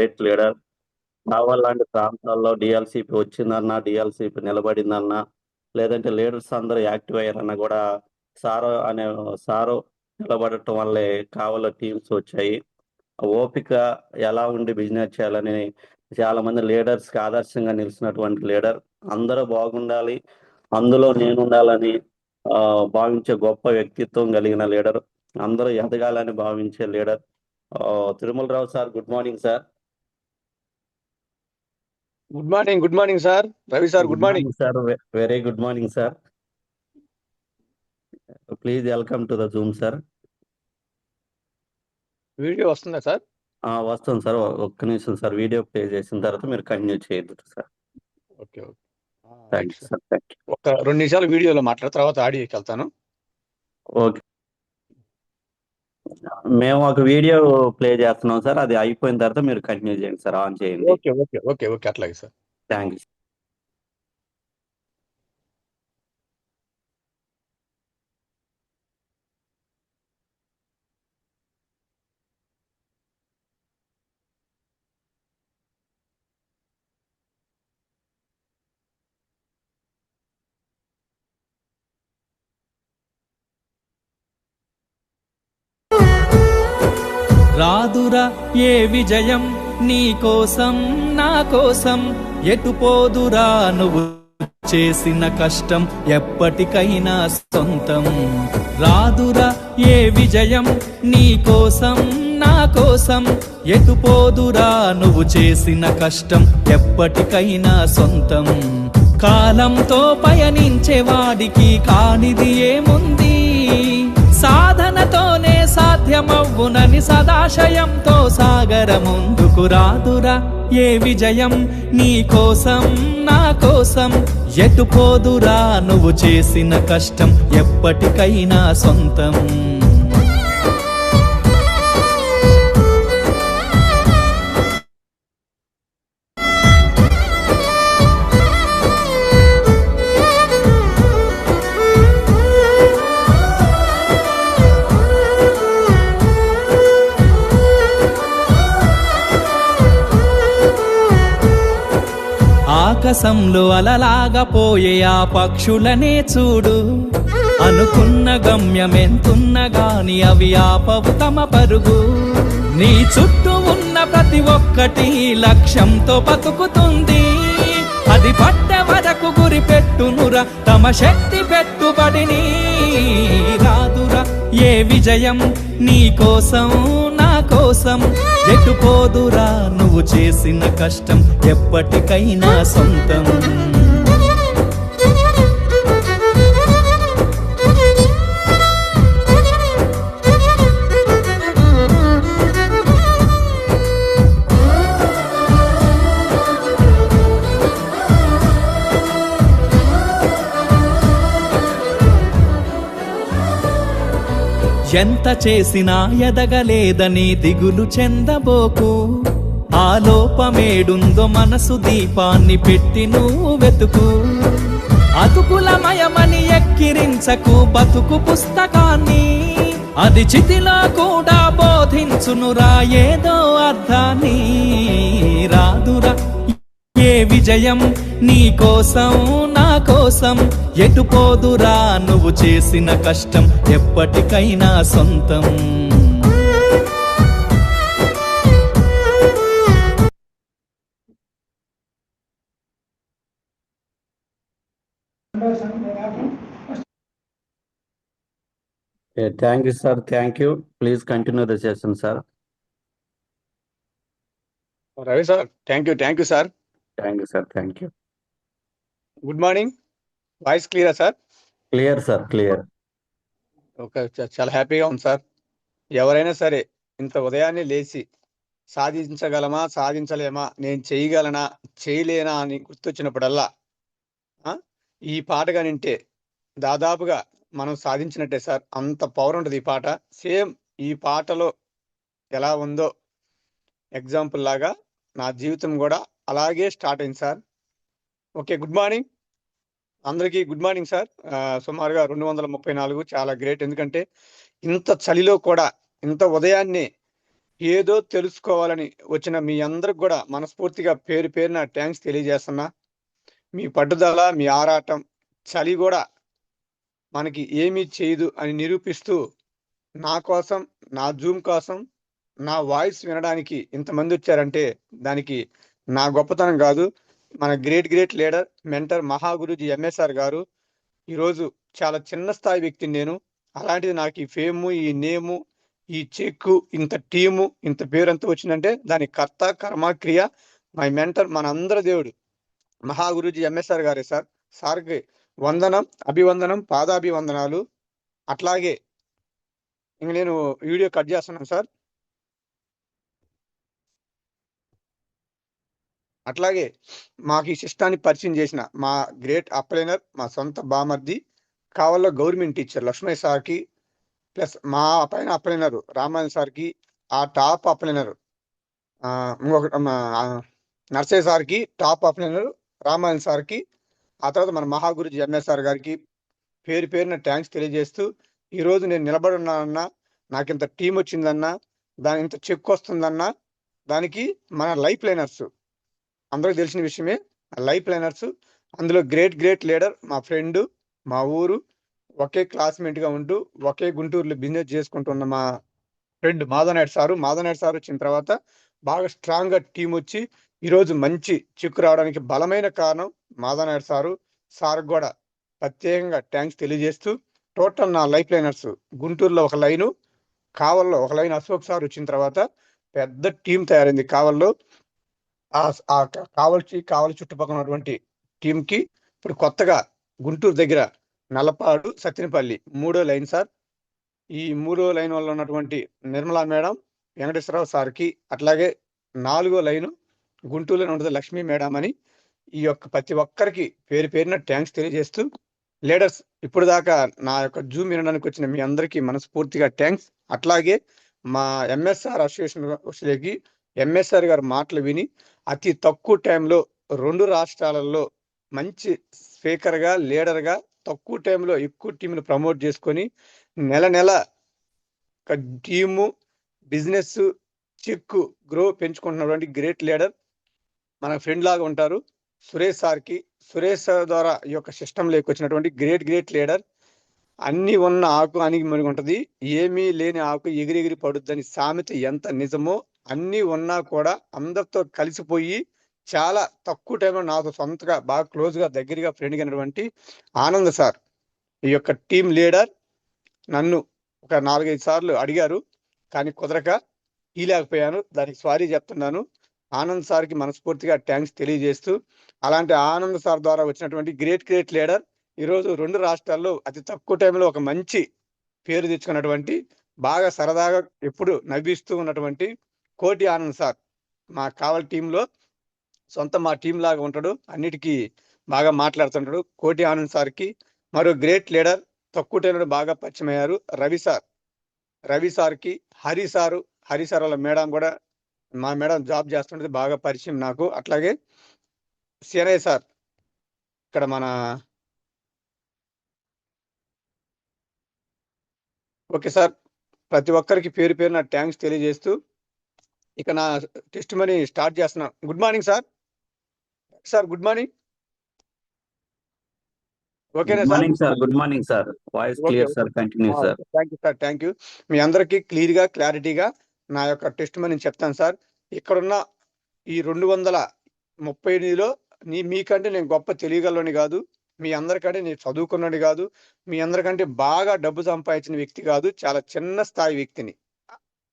Great leader. కావాలంటే ప్రాంతాల్లో DLCP వచ్చిందన్నా, DLCP నిలబడిందన్నా, లేదంటే లీడర్స్ అందరూ యాక్టివ్ అయ్యారన్నా కూడా సారు నిలబడటం వల్లే కావాల టీమ్స్ వచ్చాయి. ఓపిక ఎలా ఉండి బిజినెస్ చేయాలని చాలా మంది లీడర్స్ కి ఆదర్శంగా నిలిచినటువంటి లీడర్. అందరూ బాగుండాలి, అందులో నేనుండాలని భావించే గొప్ప వ్యక్తిత్వం కలిగిన లీడర్. అందరూ ఎదగాలని భావించే leader. Tirumalarao sir, good morning sir. Good morning sir. Ravi sir, good morning sir. Very good morning sir. Please welcome to the zoom sir. Video వస్తుందా సార్? వస్తుంది సార్. ఒక్క నిమిషం సార్, వీడియో ప్లే చేసిన తర్వాత మీరు కంటిన్యూ చేయొద్దు sir. Okay okay, thank you sir. Thank you. ఒక 2 నిమిషాలు వీడియోలో మాట్లాడిన తర్వాత ఆడియోకి వెళ్తాను. ఓకే, మేము ఒక వీడియో ప్లే చేస్తున్నాం సార్. అది అయిపోయిన తర్వాత మీరు కంటిన్యూ చేయండి సార్. ఆన్ చేయండి. ఓకే ఓకే ఓకే ఓకే అట్లాగే సార్. Thank you. రాదురా ఏ విజయం నీ కోసం నా కోసం, ఎటుపోదురా నువ్వు చేసిన కష్టం ఎప్పటికైనా సొంతం. రాదురా ఏ విజయం నీ కోసం నా కోసం, ఎటుపోదురా నువ్వు చేసిన కష్టం ఎప్పటికైనా సొంతం. కాలంతో పయనించే వాడికి కానిది ఏముంది, సాధనతోనే సాధ్యమవ్వునని సదాశయంతో సాగర ముందుకు. రాదురా ఏ విజయం నీ కోసం నా కోసం, ఎటుపోదురా నువ్వు చేసిన కష్టం ఎప్పటికైనా సొంతం. ఆకాశంలో అలలాగా పోయే ఆ పక్షులనే చూడు, అనుకున్న గమ్యమెంతున్న గాని అవి ఆపవు తమ పరుగు. నీ చుట్టూ ఉన్న ప్రతి ఒక్కటి లక్ష్యంతో బతుకుతుంది, అది పట్టే వరకు గురి పెట్టునురా తమ శక్తి పెట్టుబడిని. రాదురా ఏ విజయం నీ కోసం నా కోసం, ఎటుపోదురా నువ్వు చేసిన కష్టం ఎప్పటికైనా సొంతం. ఎంత చేసినా ఎదగలేదని దిగులు చెందబోకు, ఆ లోపమేడుందో మనసు దీపాన్ని పెట్టి నువ్వు వెతుకు. అతుకులమయమని ఎక్కిరించకు బతుకు పుస్తకాన్ని, అది చితిలో కూడా బోధించునురా ఏదో అర్థాన్ని. రాదురా ఏ విజయం నీ కోసం నా కోసం, ఎటుపోదురా నువ్వు చేసిన కష్టం ఎప్పటికైనా సొంతం. Thank you sir. Thank you. Please continue the session sir. Ravi sir, thank you sir. Thank you sir. Thank you. Good morning. Voice క్లియరా sir? Clear sir, clear. Okay, చాలా హ్యాపీగా ఉంది సార్. ఎవరైనా సరే ఇంత ఉదయాన్నే లేచి సాధించగలమా సాధించలేమా, నేను చేయగలనా చేయలేనా అని గుర్తొచ్చినప్పుడల్లా ఈ పాటగా నింటే దాదాపుగా మనం సాధించినట్టే సార్. అంత పవర్ ఉంటుంది ఈ పాట. సేమ్ ఈ పాటలో ఎలా ఉందో ఎగ్జాంపుల్ లాగా నా జీవితం కూడా అలాగే స్టార్ట్ అయింది సార్. ఓకే, గుడ్ మార్నింగ్ అందరికీ. Good morning sir. సుమారుగా 234 చాలా గ్రేట్. ఎందుకంటే ఇంత చలిలో కూడా ఇంత ఉదయాన్నే ఏదో తెలుసుకోవాలని వచ్చిన మీ అందరికి కూడా మనస్ఫూర్తిగా పేరు పేరున థ్యాంక్స్ తెలియజేస్తున్నా. మీ పట్టుదల, మీ ఆరాటం, చలి కూడా మనకి ఏమీ చేయదు అని నిరూపిస్తూ నా కోసం, నా జూమ్ కోసం, నా వాయిస్ వినడానికి ఇంతమంది వచ్చారంటే దానికి నా గొప్పతనం కాదు, మన great leader mentor Mahaguruji MSR గారు. ఈరోజు చాలా చిన్న స్థాయి వ్యక్తిని నేను. అలాంటిది నాకు ఈ ఫేము, ఈ నేము, ఈ చెక్కు, ఇంత టీము, ఇంత పేరు ఎంత వచ్చిందంటే దానికి కర్త కర్మ క్రియ మై మెంటర్, మన అందరి దేవుడు మహాగురుజీ ఎంఎస్ఆర్ గారే సార్. సార్కి వందనం, అభివందనం, పాదాభివందనాలు. అట్లాగే ఇంక నేను వీడియో కట్ చేస్తున్నాను సార్. అట్లాగే మాకు ఈ సిస్టాన్ని పరిచయం చేసిన మా గ్రేట్ అప్లైనర్, మా సొంత బామర్ది కావల్లో గవర్నమెంట్ టీచర్ లక్ష్మయ్య సార్కి, ప్లస్ మా పైన అప్లైనర్ రామాయణ సార్కి, ఆ టాప్ అప్లైనర్ ఇంకొక నర్సయ్య సార్కి, టాప్ అప్లైనర్ రామాయణ సార్కి, ఆ తర్వాత మన మహాగురుజీ ఎంఎస్ఆర్ గారికి పేరు పేరున థ్యాంక్స్ తెలియజేస్తూ, ఈరోజు నేను నిలబడి ఉన్నానన్నా, నాకు ఇంత టీం వచ్చిందన్నా, దాని ఇంత చెక్ వస్తుందన్నా, దానికి మన లైఫ్ లైనర్స్ అందరికి తెలిసిన విషయమే. లైఫ్ లైనర్స్ అందులో గ్రేట్ లీడర్ మా ఫ్రెండ్, మా ఊరు, ఒకే క్లాస్మేట్గా ఉంటూ ఒకే గుంటూరులో బిజినెస్ చేసుకుంటున్న మా ఫ్రెండ్ మాధవనాయుడు సారు వచ్చిన తర్వాత బాగా స్ట్రాంగ్గా టీం వచ్చి ఈరోజు మంచి చిక్కు రావడానికి బలమైన కారణం మాధవనాయుడు సార్ కూడా ప్రత్యేకంగా థ్యాంక్స్ తెలియజేస్తూ, టోటల్ నా లైఫ్ లైనర్స్ గుంటూరులో ఒక లైను, కావల్లో ఒక లైన్ అశోక్ సార్ వచ్చిన తర్వాత పెద్ద టీం తయారైంది కావల్లో. ఆ కావలి చుట్టుపక్కల ఉన్నటువంటి టీంకి ఇప్పుడు కొత్తగా గుంటూరు దగ్గర నల్లపాడు, సత్తినపల్లి 3వ లైన్ సార్. ఈ 3వ లైన్ వల్ల ఉన్నటువంటి నిర్మలా మేడం, వెంకటేశ్వరరావు సార్కి, అట్లాగే 4వ లైను గుంటూరులో ఉంటుంది లక్ష్మీ మేడం అని, ఈ యొక్క ప్రతి ఒక్కరికి పేరు పేరున థ్యాంక్స్ తెలియజేస్తూ, లీడర్స్ ఇప్పుడు దాకా నా యొక్క జూమ్ వినడానికి వచ్చిన మీ అందరికీ మనస్ఫూర్తిగా థ్యాంక్స్. అట్లాగే మా ఎంఎస్ఆర్ అసోసియేషన్ వచ్చేకి ఎంఎస్ఆర్ గారు మాటలు విని అతి తక్కువ టైంలో 2 రాష్ట్రాలలో మంచి స్పీకర్గా, లీడర్గా తక్కువ టైంలో ఎక్కువ టీంను ప్రమోట్ చేసుకొని నెల టీము, బిజినెస్, చెక్కు గ్రో పెంచుకుంటున్నటువంటి గ్రేట్ లీడర్ మన ఫ్రెండ్ లాగా ఉంటారు సురేష్ సార్ ద్వారా ఈ యొక్క సిస్టమ్ లేకొచ్చినటువంటి గ్రేట్ లీడర్. అన్ని ఉన్న ఆకు అణిగి మణిగి ఉంటుంది, ఏమీ లేని ఆకు ఎగిరెగిరి పడుద్దని సామెత ఎంత నిజమో, అన్ని ఉన్నా కూడా అందరితో కలిసిపోయి చాలా తక్కువ టైంలో నాతో సొంతగా బాగా క్లోజ్గా దగ్గరగా ఫ్రెండ్గా అయినటువంటి ఆనంద్ సార్, ఈ యొక్క టీం లీడర్. నన్ను ఒక 4-5 సార్లు అడిగారు కానీ కుదరక లేకపోయాను, దానికి సారీ చెప్తున్నాను. ఆనంద్ సార్కి మనస్ఫూర్తిగా థ్యాంక్స్ తెలియజేస్తూ, అలాంటి ఆనంద్ సార్ ద్వారా వచ్చినటువంటి గ్రేట్ లీడర్ ఈరోజు 2 రాష్ట్రాల్లో అతి తక్కువ టైంలో ఒక మంచి పేరు తెచ్చుకున్నటువంటి, బాగా సరదాగా ఎప్పుడు నవ్విస్తూ ఉన్నటువంటి కోటి ఆనంద్ సార్ మా కావలి టీంలో మా టీం లాగా ఉంటాడు, అన్నిటికీ బాగా మాట్లాడుతుంటాడు. కోటి ఆనంద్ సార్కి మరో గ్రేట్ లీడర్ తక్కువ టైంలో బాగా పరిచయం అయ్యారు రవి సార్కి, హరి సార్ వాళ్ళ మేడం కూడా, మా మేడం జాబ్ చేస్తుంటే బాగా పరిచయం నాకు. అట్లాగే సినయ్య సార్ ఇక్కడ మన ఓకే సార్, ప్రతి ఒక్కరికి పేరు పేరున థ్యాంక్స్ తెలియజేస్తూ ఇక నా టెస్ట్ మనీ స్టార్ట్ చేస్తున్నాను. Good morning sir good morning. ఓకేనా sir? Good morning sir. Voice clear sir, continue sir. Thank you. మీ అందరికీ క్లియర్గా క్లారిటీగా నా యొక్క టెస్ట్ మనీ చెప్తాను సార్. ఇక్కడున్న ఈ 238లో మీకంటే నేను గొప్ప తెలియగలని కాదు, మీ అందరికంటే నేను చదువుకున్నది కాదు, మీ అందరికంటే బాగా డబ్బు సంపాదించిన వ్యక్తి కాదు, చాలా చిన్న స్థాయి వ్యక్తిని.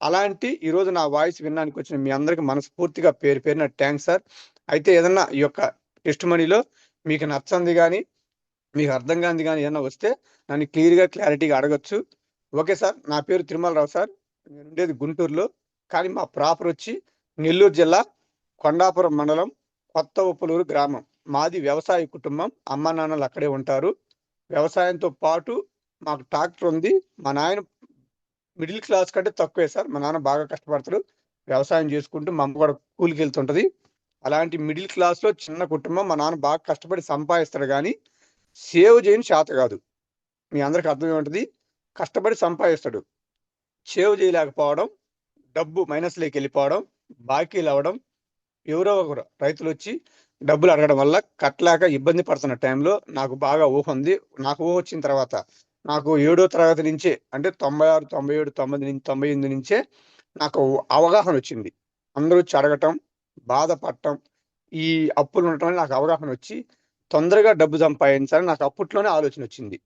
అలాంటి ఈరోజు నా వాయిస్ వినడానికి వచ్చిన మీ అందరికి మనస్ఫూర్తిగా పేరు పేరున థ్యాంక్స్ సార్. అయితే ఏదన్నా ఈ యొక్క టెస్ట్ మనీలో మీకు నచ్చంది కానీ, మీకు అర్థం కానిది కానీ ఏదన్నా వస్తే నన్ను క్లియర్గా క్లారిటీగా అడగచ్చు. ఓకే సార్, నా పేరు తిరుమలరావు సార్, నేను ఉండేది గుంటూరులో, కానీ మా ప్రాపర్ వచ్చి నెల్లూరు జిల్లా కొండాపురం మండలం కొత్త ఉప్పలూరు గ్రామం. మాది వ్యవసాయ కుటుంబం, అమ్మ నాన్నలు అక్కడే ఉంటారు. వ్యవసాయంతో పాటు మాకు ట్రాక్టర్ ఉంది. మా నాయన మిడిల్ క్లాస్ కంటే తక్కువే సార్, మా నాన్న బాగా కష్టపడతాడు వ్యవసాయం చేసుకుంటూ, మా అమ్మ కూడా కూలికి వెళ్తుంటది. అలాంటి మిడిల్ క్లాస్లో చిన్న కుటుంబం. మా నాన్న బాగా కష్టపడి సంపాదిస్తాడు కానీ సేవ్ చేయని శాత కాదు. మీ అందరికి అర్థమేముంటుంది, కష్టపడి సంపాదిస్తాడు, సేవ్ చేయలేకపోవడం డబ్బు మైనస్లోకి వెళ్ళిపోవడం, బాకీలు అవ్వడం, ఎవరో ఒకరు రైతులు వచ్చి డబ్బులు అడగడం వల్ల కట్టలేక ఇబ్బంది పడుతున్న టైంలో నాకు బాగా ఊహ ఉంది. నాకు ఊహ వచ్చిన తర్వాత నాకు 7వ తరగతి నుంచే, అంటే 96, 97, 98 నుంచే నాకు అవగాహన వచ్చింది. అందరూ వచ్చి అడగటం, బాధపడటం, ఈ అప్పులు ఉండటం వల్ల నాకు అవగాహన వచ్చి తొందరగా డబ్బు సంపాదించాలని నాకు అప్పట్లోనే ఆలోచన వచ్చింది.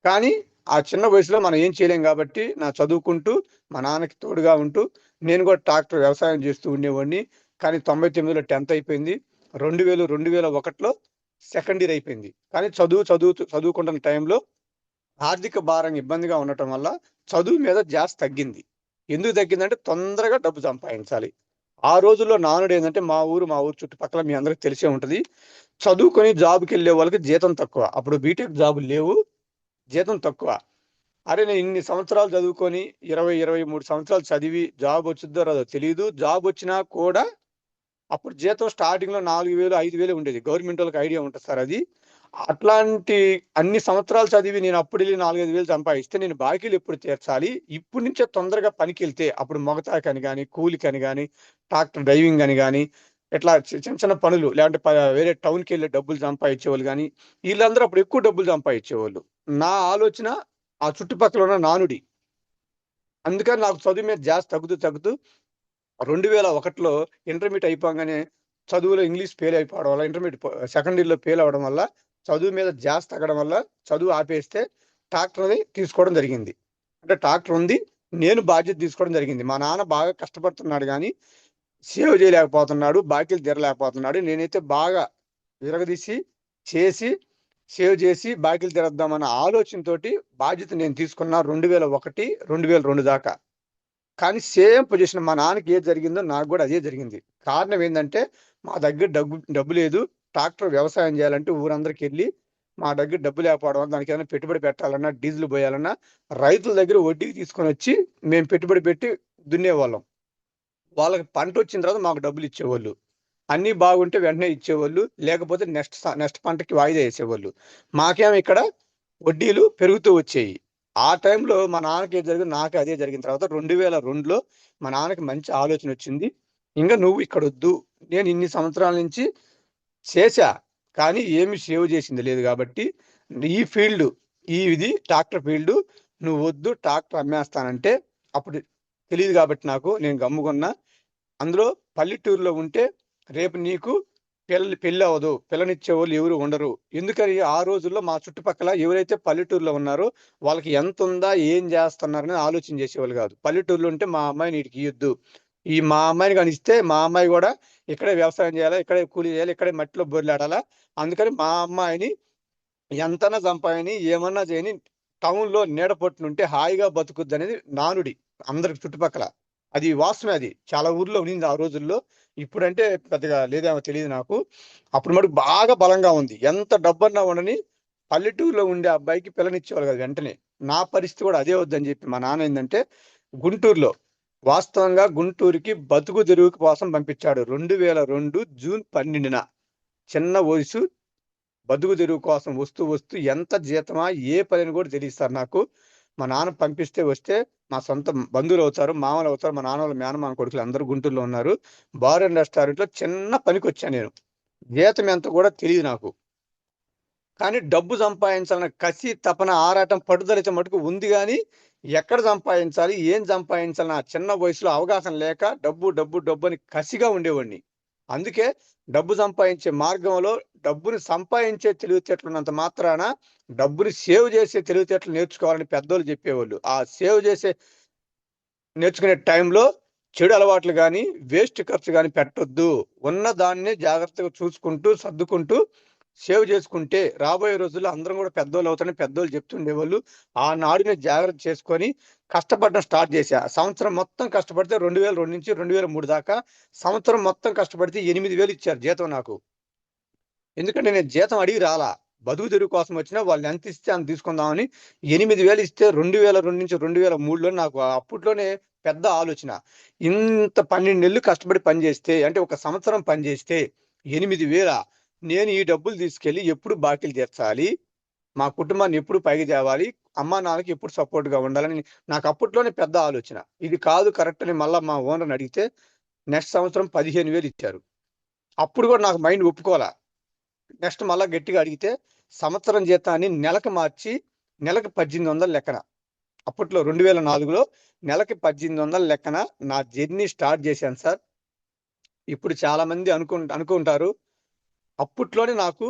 కానీ ఆ చిన్న వయసులో మనం ఏం చేయలేం కాబట్టి నా చదువుకుంటూ మా నాన్నకి తోడుగా ఉంటూ నేను కూడా ట్రాక్టర్ వ్యవసాయం చేస్తూ ఉండేవాడిని. కానీ 99లో 10th అయిపోయింది. 2001లో సెకండ్ ఇయర్ అయిపోయింది. కానీ చదువుకుంటున్న టైంలో ఆర్థిక భారం ఇబ్బందిగా ఉండటం వల్ల చదువు మీద ధ్యాస తగ్గింది. ఎందుకు తగ్గిందంటే తొందరగా డబ్బు సంపాదించాలి. ఆ రోజుల్లో నానుడు ఏంటంటే మా ఊరు చుట్టుపక్కల మీ అందరికి తెలిసే ఉంటది. చదువుకొని జాబ్‌కి వెళ్ళే వాళ్ళకి జీతం తక్కువ. అప్పుడు బీటెక్ జాబులు లేవు. జీతం తక్కువ. అరే నేను ఇన్ని సంవత్సరాలు చదువుకొని 20, 23 సంవత్సరాలు చదివి జాబ్ వచ్చిద్దో రాదో తెలీదు. జాబ్ వచ్చినా కూడా అప్పుడు జీతం స్టార్టింగ్‌లో 4000, 5000 ఉండేది. గవర్నమెంట్ వాళ్ళకి ఐడియా ఉంటది సార్ అది. అట్లాంటి అన్ని సంవత్సరాలు చదివి నేను అప్పుడెళ్ళి 4, 5,000 సంపాదిస్తే నేను బాకీలు ఎప్పుడు తీర్చాలి? ఇప్పటి నుంచే తొందరగా పనికెళ్తే అప్పుడు మొగతాకని గాని, కూలికని గాని, ట్రాక్టర్ డ్రైవింగ్ అని గాని, ఇట్లా చిన్న చిన్న పనులు లేదంటే వేరే టౌన్‌కెళ్ళి డబ్బులు సంపాదించేవాళ్ళు గాని, వీళ్ళందరూ అప్పుడు ఎక్కువ డబ్బులు సంపాదించేవాళ్ళు. నా ఆలోచన ఆ చుట్టుపక్కల ఉన్న నానుడి. అందుకని నాకు చదువు మీద ధ్యాస తగ్గుతూ 2001లో ఇంటర్మీడియేట్ అయిపోగానే చదువులో ఇంగ్లీష్ ఫెయిల్ అయిపోవడం వల్ల సెకండ్ ఇయర్‌లో ఫెయిల్ అవ్వడం వల్ల చదువు మీద ధ్యాస తగ్గడం వల్ల చదువు ఆపేస్తే ట్రాక్టర్‌ని తీసుకోవడం జరిగింది. అంటే ట్రాక్టర్ ఉంది. నేను బాధ్యత తీసుకోవడం జరిగింది. మా నాన్న బాగా కష్టపడుతున్నాడు గానీ సేవ్ చేయలేకపోతున్నాడు. బాకీలు తీరలేకపోతున్నాడు. నేనైతే బాగా విరగదీసి చేసి సేవ్ చేసి బాకీలు తీరద్దామన్న ఆలోచనతోటి బాధ్యత నేను తీసుకున్నా 2001, 2002 దాకా. కానీ సేమ్ పొజిషన్ మా నాన్నకి ఏది జరిగిందో నాకు కూడా అదే జరిగింది. కారణం ఏందంటే మా దగ్గర డబ్బు లేదు. ట్రాక్టర్ వ్యవసాయం చేయాలంటే ఊరందరికెళ్ళి మా దగ్గర డబ్బు లేకపోవడం వల్ల దానికి ఏమైనా పెట్టుబడి పెట్టాలన్నా, డీజిల్ పోయాలన్నా రైతుల దగ్గర వడ్డీకి తీసుకొనొచ్చి మేము పెట్టుబడి పెట్టి దున్నేవాళ్ళం. వాళ్ళకి పంటొచ్చిన తర్వాత మాకు డబ్బులు ఇచ్చేవాళ్ళు. అన్నీ బాగుంటే వెంటనే ఇచ్చేవాళ్ళు. లేకపోతే నెక్స్ట్ పంటకి వాయిదా యేసేవాళ్ళు. మాకేమో ఇక్కడ వడ్డీలు పెరుగుతూ వచ్చేయి. ఆ టైంలో మా నాన్నకి ఏది జరిగిందో నాకు అదే జరిగిన తర్వాత 2002లో మా నాన్నకి మంచి ఆలోచనొచ్చింది. ఇంక నువ్వు ఇక్కడొద్దు. నేను ఇన్ని సంవత్సరాల నుంచి చేశా. కానీ ఏమి సేవ్ చేసింది లేదు గాబట్టి ఈ ఫీల్డు ఇది ట్రాక్టర్ ఫీల్డు నువ్వొద్దు ట్రాక్టర్ అమ్మేస్తానంటే అప్పుడు తెలీదు గాబట్టి నాకు నేను గమ్ముగున్నా. అందులో పల్లెటూరులో ఉంటే రేపు నీకు పెళ్ళవ్వదు. పిల్లనిచ్చేవాళ్ళు ఎవరు ఉండరు. ఎందుకని ఆ రోజుల్లో మా చుట్టుపక్కల ఎవరైతే పల్లెటూరులో ఉన్నారో వాళ్ళకి ఎంతుందా? ఏం చేస్తున్నారని ఆలోచన చేసేవాళ్ళు కాదు. పల్లెటూరులో ఉంటే మా అమ్మాయిని ఈడికి ఇయ్యొద్దు. మా అమ్మాయిని గాని ఇస్తే మా అమ్మాయి కూడా ఇక్కడే వ్యవసాయం చేయాలా, ఇక్కడే కూలీ చేయాలి, ఇక్కడే మట్టిలో బొర్లాడాలా. అందుకని మా అమ్మాయిని ఎంతన్నా సంపాదిని, ఏమన్నా చేయని టౌన్‌లో నీడ పట్టునుంటే హాయిగా బతుకుద్దనేది నానుడి అందరికి చుట్టుపక్కల. అది వాస్తవమే అది. చాలా ఊర్లో ఉన్నింది ఆ రోజుల్లో. ఇప్పుడంటే పెద్దగా లేదేమో తెలీదు నాకు. అప్పుడు మటుకు బాగా బలంగా ఉంది. ఎంత డబ్బన్నా ఉండని పల్లెటూరులో ఉండే అబ్బాయికి పిల్లనిచ్చేవాళ్ళు కాదు వెంటనే. నా పరిస్థితి కూడా అదే వద్దని చెప్పి మా నాన్న ఏందంటే గుంటూరులో వాస్తవంగా గుంటూరుకి బతుకు తెరువు కోసం పంపించాడు. 2002 జూన్ 12న. చిన్న వయసు బతుకు తెరువు కోసం వస్తూ ఎంత జీతమా? ఏ పని కూడా తెలీదు సార్ నాకు. మా నాన్న పంపిస్తే వస్తే మా సొంత బంధువులు అవుతారు, మామలు అవుతారు. మా నాన్న వాళ్ళ మేనమామ కొడుకులు అందరూ గుంటూరులో ఉన్నారు. బార్ అండ్ రెస్టారెంట్‌లో చిన్న పనికొచ్చాను నేను. జీతం ఎంత కూడా తెలీదు నాకు. కానీ డబ్బు సంపాదించాలన్న కసి, తపన, ఆరాటం, పట్టుదల అయితే మటుకు ఉంది గానీ, ఎక్కడ సంపాదించాలి? ఏం సంపాదించాలి? ఆ చిన్న వయసులో అవగాహన లేక డబ్బు అని కసిగా ఉండేవాడిని. అందుకే డబ్బు సంపాదించే మార్గంలో డబ్బుని సంపాదించే తెలివితేటలున్నంత మాత్రాన డబ్బుని సేవ్ చేసే తెలివితేటలు నేర్చుకోవాలని పెద్దోళ్ళు చెప్పేవాళ్ళు. ఆ సేవ్ చేసే నేర్చుకునే టైంలో చెడు అలవాట్లు గాని, వేస్ట్ ఖర్చు గాని పెట్టొద్దు. ఉన్న దాన్నే జాగ్రత్తగా చూసుకుంటూ, సర్దుకుంటూ సేవ్ చేసుకుంటే రాబోయే రోజుల్లో అందరం కూడా పెద్దోళ్ళు అవుతారని పెద్దోళ్ళు చెప్తుండేవాళ్ళు. ఆనాడు జాగ్రత్త చేసుకొని కష్టపడడం స్టార్ట్ చేశా. సంవత్సరం మొత్తం కష్టపడితే 2002 నుంచి 2003 దాకా సంవత్సరం మొత్తం కష్టపడితే 8,000 ఇచ్చారు జీతం నాకు. ఎందుకంటే నేను జీతం అడిగి రాలా. బతుకు తెరువు కోసం వచ్చినా వాళ్ళు ఎంత ఇస్తే అంత తీసుకుందామని 8,000 ఇస్తే 2002 నుంచి 2003లో నాకు అప్పట్లోనే పెద్ద ఆలోచన. ఇంత 12 నెలలు కష్టపడి పనిచేస్తే అంటే ఒక సంవత్సరం పనిచేస్తే 8,000 నేను ఈ డబ్బులు తీసుకెళ్ళి ఎప్పుడు బాకీలు తీర్చాలి? మా కుటుంబాన్ని ఎప్పుడు పైకి తేవాలి, అమ్మా నాన్నకి ఎప్పుడు సపోర్ట్ గా ఉండాలని నాకు అప్పట్లోనే పెద్ద ఆలోచన. ఇది కాదు కరెక్ట్ అని మళ్ళా మా ఓనర్ని అడిగితే నెక్స్ట్ సంవత్సరం 15,000 ఇచ్చారు. అప్పుడు కూడా నాకు మైండ్ ఒప్పుకోవాలా. నెక్స్ట్ మళ్ళా గట్టిగా అడిగితే సంవత్సరం జీతాన్ని నెలకు మార్చి నెలకు 1800 లెక్కన. అప్పట్లో 2004లో నెలకి 1800 లెక్కన నా జర్నీ స్టార్ట్ చేశాను సార్. ఇప్పుడు చాలా మంది అనుకుంటారు అప్పట్లోనే నాకు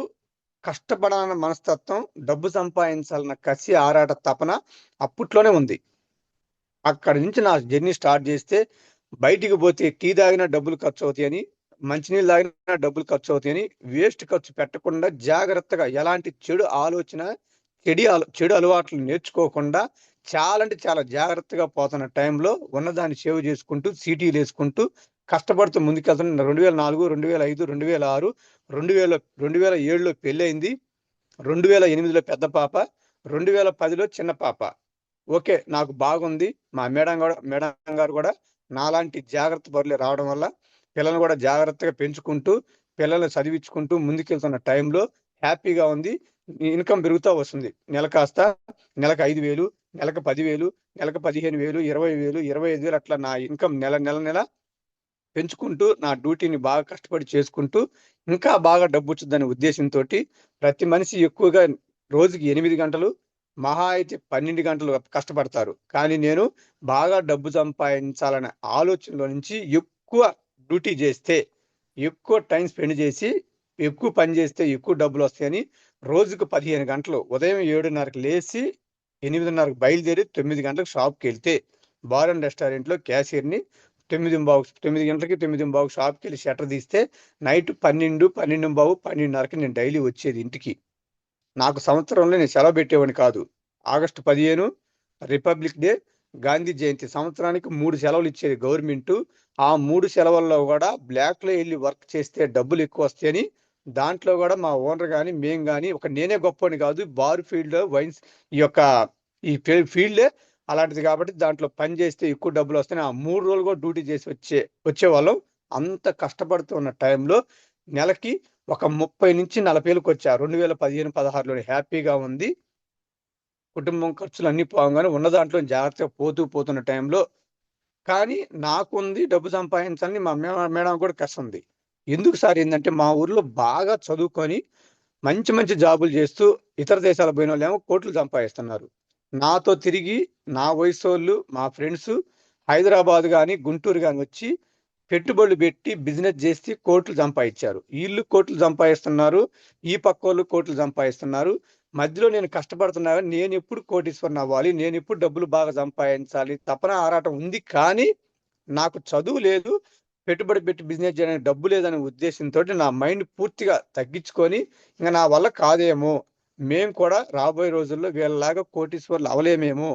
కష్టపడాలన్న మనస్తత్వం, డబ్బు సంపాదించాలన్న కసి, ఆరాట, తపన అప్పట్లోనే ఉంది. అక్కడి నుంచి నా జర్నీ స్టార్ట్ చేస్తే బయటికి పోతే టీ తాగినా డబ్బులు ఖర్చు అవుతాయని, మంచినీళ్ళు తాగినా డబ్బులు ఖర్చు అవుతాయని వేస్ట్ ఖర్చు పెట్టకుండా జాగ్రత్తగా ఎలాంటి చెడు ఆలోచన, చెడు అలవాట్లు నేర్చుకోకుండా చాలా అంటే చాలా జాగ్రత్తగా పోతున్న టైంలో ఉన్నదాన్ని సేవ్ చేసుకుంటూ సీటీలు వేసుకుంటూ కష్టపడుతూ ముందుకెళ్తున్న 2004, 2005, 2006, 2007లో పెళ్ళయింది. 2008లో పెద్ద పాప, 2010లో చిన్న పాప. ఓకే, నాకు బాగుంది. మా మేడం గారు కూడా నాలాంటి జాగ్రత్త పరులే రావడం వల్ల పిల్లల్ని కూడా జాగ్రత్తగా పెంచుకుంటూ పిల్లల్ని చదివించుకుంటూ ముందుకెళ్తున్న టైంలో హ్యాపీగా ఉంది. ఇన్కమ్ పెరుగుతూ వస్తుంది. నెలకు 5,000, నెలకు 10,000, నెలకు 15,000, 20,000, 25,000 అట్లా నా ఇన్కమ్ నెల పెంచుకుంటూ నా డ్యూటీని బాగా కష్టపడి చేసుకుంటూ ఇంకా బాగా డబ్బు వచ్చిందనే ఉద్దేశంతో ప్రతి మనిషి ఎక్కువగా రోజుకి 8 గంటలు, మహా అయితే 12 గంటలు కష్టపడతారు. కానీ నేను బాగా డబ్బు సంపాదించాలనే ఆలోచనలో నుంచి ఎక్కువ డ్యూటీ చేస్తే, ఎక్కువ టైం స్పెండ్ చేసి, ఎక్కువ పని చేస్తే ఎక్కువ డబ్బులు వస్తాయని రోజుకు 15 గంటలు ఉదయం 7:30కి లేచి 8:30కి బయలుదేరి 9 గంటలకు షాప్కి వెళ్తే బార్ అండ్ రెస్టారెంట్లో క్యాషియర్ని 9 గంటలకి 9:15 షాప్కి వెళ్ళి షట్టర్ తీస్తే నైట్ 12, 12:15, 12:30కి నేను డైలీ వచ్చేది ఇంటికి. నాకు సంవత్సరంలో నేను సెలవు పెట్టేవాడిని కాదు. ఆగస్టు 15 రిపబ్లిక్ డే, గాంధీ జయంతి సంవత్సరానికి 3 సెలవులు ఇచ్చేది గవర్నమెంట్. ఆ 3 సెలవుల్లో కూడా బ్లాక్లో వెళ్ళి వర్క్ చేస్తే డబ్బులు ఎక్కువ వస్తాయని దాంట్లో కూడా మా ఓనర్ కానీ మేము కానీ నేనే గొప్పని కాదు, బార్ ఫీల్డ్ వైన్స్ ఈ ఫీల్డే అలాంటిది కాబట్టి దాంట్లో పని చేస్తే ఎక్కువ డబ్బులు వస్తాయని ఆ 3 రోజులు కూడా డ్యూటీ చేసి వచ్చేవాళ్ళం. అంత కష్టపడుతున్న టైంలో నెలకి ఒక 30 నుంచి 40,000కి వచ్చా. 2015-16లోనే హ్యాపీగా ఉంది. కుటుంబం ఖర్చులు అన్ని పోగానే ఉన్న దాంట్లో జాగ్రత్తగా పోతున్న టైంలో కానీ నాకుంది డబ్బు సంపాదించాలని మా మేడం కూడా కష్టం ఉంది. ఎందుకు సార్ ఏంటంటే మా ఊర్లో బాగా చదువుకొని మంచి జాబులు చేస్తూ ఇతర దేశాలకు పోయిన వాళ్ళు ఏమో కోట్లు సంపాదిస్తున్నారు. నాతో తిరిగి నా వయసు వాళ్ళు, మా ఫ్రెండ్స్ హైదరాబాద్ కానీ గుంటూరు కానీ వచ్చి పెట్టుబడులు పెట్టి బిజినెస్ చేసి కోట్లు సంపాదించారు. వీళ్ళు కోట్లు సంపాదిస్తున్నారు, ఈ పక్క వాళ్ళు కోట్లు సంపాదిస్తున్నారు. మధ్యలో నేను కష్టపడుతున్నా, నేను ఎప్పుడు కోటీశ్వరుని అవ్వాలి, నేను ఎప్పుడు డబ్బులు బాగా సంపాదించాలి తపన ఆరాటం ఉంది. కానీ నాకు చదువు లేదు, పెట్టుబడి పెట్టి బిజినెస్ చేయడానికి డబ్బు లేదనే ఉద్దేశంతో నా మైండ్ పూర్తిగా తగ్గించుకొని ఇంకా నా వల్ల కాదేమో, మేము కూడా రాబోయే రోజుల్లో వీళ్ళలాగా కోటీశ్వర్లు అవలేమేమో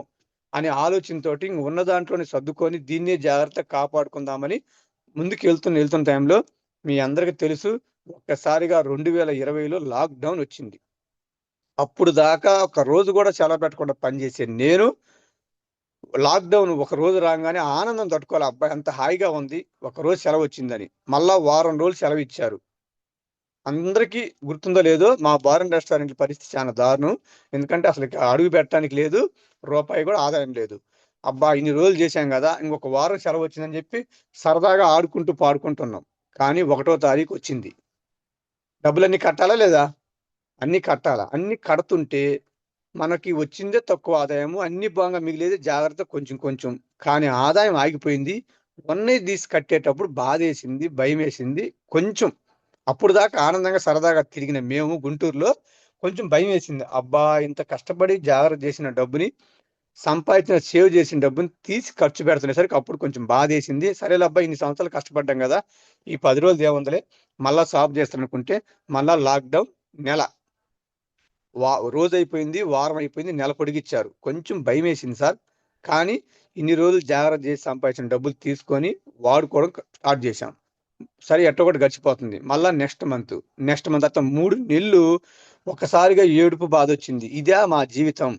అనే ఆలోచనతో ఇంక ఉన్న దాంట్లోనే సర్దుకొని దీన్నే జాగ్రత్తగా కాపాడుకుందామని ముందుకు వెళ్తున్న టైంలో మీ అందరికీ తెలుసు ఒక్కసారిగా 2020లో లాక్డౌన్ వచ్చింది. అప్పుడు దాకా ఒక రోజు కూడా సెలవు పెట్టకుండా పనిచేసే నేను లాక్డౌన్ ఒక రోజు రాగానే ఆనందం తట్టుకోవాలి. అబ్బాయి అంత హాయిగా ఉంది, ఒక రోజు సెలవు వచ్చిందని. మళ్ళా వారం రోజులు సెలవు ఇచ్చారు. అందరికీ గుర్తుందో లేదో మా బార్ అండ్ రెస్టారెంట్ పరిస్థితి చాలా దారుణం. ఎందుకంటే అసలు అడుగు పెట్టడానికి లేదు, రూపాయి కూడా ఆదాయం లేదు. అబ్బా ఇన్ని రోజులు చేశాం కదా, ఇంకొక వారం సెలవు వచ్చిందని చెప్పి సరదాగా ఆడుకుంటూ పాడుకుంటున్నాం. కానీ 1వ తారీఖు వచ్చింది. డబ్బులన్నీ కట్టాలా లేదా? అన్ని కట్టాలా. అన్ని కడుతుంటే మనకి వచ్చిందే తక్కువ ఆదాయము, అన్ని బాగా మిగిలేది జాగ్రత్త కొంచెం. కానీ ఆదాయం ఆగిపోయింది. ఉన్నది తీసి కట్టేటప్పుడు బాధేసింది, భయం వేసింది కొంచెం. అప్పుడు దాకా ఆనందంగా సరదాగా తిరిగిన మేము గుంటూరులో కొంచెం భయం వేసింది. అబ్బా ఇంత కష్టపడి జాగ్రత్త చేసిన డబ్బుని, సంపాదించిన సేవ్ చేసిన డబ్బుని తీసి ఖర్చు పెడుతునేసరికి అప్పుడు కొంచెం బాధేసింది. సరేలే అబ్బా ఇన్ని సంవత్సరాలు కష్టపడ్డాం కదా, ఈ 10 రోజులు ఏముందలే మళ్ళా సాఫ్ చేస్తాననుకుంటే మళ్ళా లాక్డౌన్ నెల రోజు అయిపోయింది, వారం అయిపోయింది, నెల పొడిగిచ్చారు. కొంచెం భయం వేసింది సార్. కానీ ఇన్ని రోజులు జాగ్రత్త చేసి సంపాదించిన డబ్బులు తీసుకొని వాడుకోవడం స్టార్ట్ చేశాం. సరే ఎట్టొకటి గడిచిపోతుంది. మళ్ళా నెక్స్ట్ మంత్ అట్లా 3 నెలలు ఒకసారిగా ఏడుపు బాధ వచ్చింది. ఇదే మా జీవితం.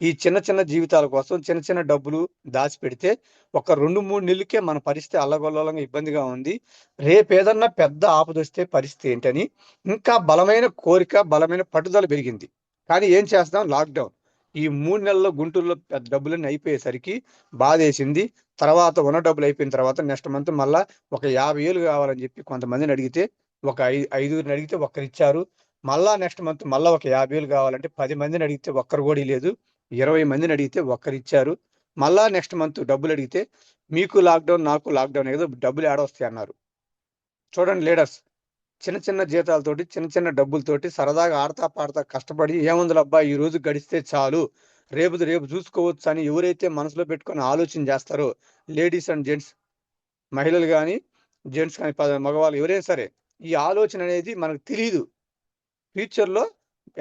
ఈ చిన్న జీవితాల కోసం చిన్న డబ్బులు దాచిపెడితే ఒక 2-3 నెలలకే మన పరిస్థితి అల్లగొల్లంగా ఇబ్బందిగా ఉంది. రేపేదన్నా పెద్ద ఆపద వస్తే పరిస్థితి ఏంటని ఇంకా బలమైన కోరిక, బలమైన పట్టుదల పెరిగింది. కానీ ఏం చేస్తాం, లాక్డౌన్. ఈ 3 నెలల్లో గుంటూరులో పెద్ద డబ్బులన్నీ అయిపోయేసరికి బాధేసింది. తర్వాత ఉన్న డబ్బులు అయిపోయిన తర్వాత నెక్స్ట్ మంత్ మళ్ళా ఒక 50,000 కావాలని చెప్పి కొంతమందిని అడిగితే, ఒక ఐదుగురిని అడిగితే ఒక్కరిచ్చారు. మళ్ళా నెక్స్ట్ మంత్ మళ్ళా ఒక 50,000 కావాలంటే 10 మందిని అడిగితే ఒక్కరు కూడా లేదు. 20 మందిని అడిగితే ఒక్కరిచ్చారు. మళ్ళా నెక్స్ట్ మంత్ డబ్బులు అడిగితే మీకు లాక్డౌన్, నాకు లాక్డౌన్ ఏదో డబ్బులు ఏడొస్తాయి అన్నారు. చూడండి లీడర్స్, చిన్న చిన్న జీతాలతోటి, చిన్న చిన్న డబ్బులతోటి సరదాగా ఆడతా పాడతా కష్టపడి ఏముందిలబ్బా ఈ రోజు గడిస్తే చాలు, రేపు చూసుకోవచ్చు అని ఎవరైతే మనసులో పెట్టుకొని ఆలోచన చేస్తారో, లేడీస్ అండ్ జెంట్స్, మహిళలు కానీ జెంట్స్ కానీ మగవాళ్ళు ఎవరైనా సరే, ఈ ఆలోచన అనేది మనకు తెలియదు ఫ్యూచర్లో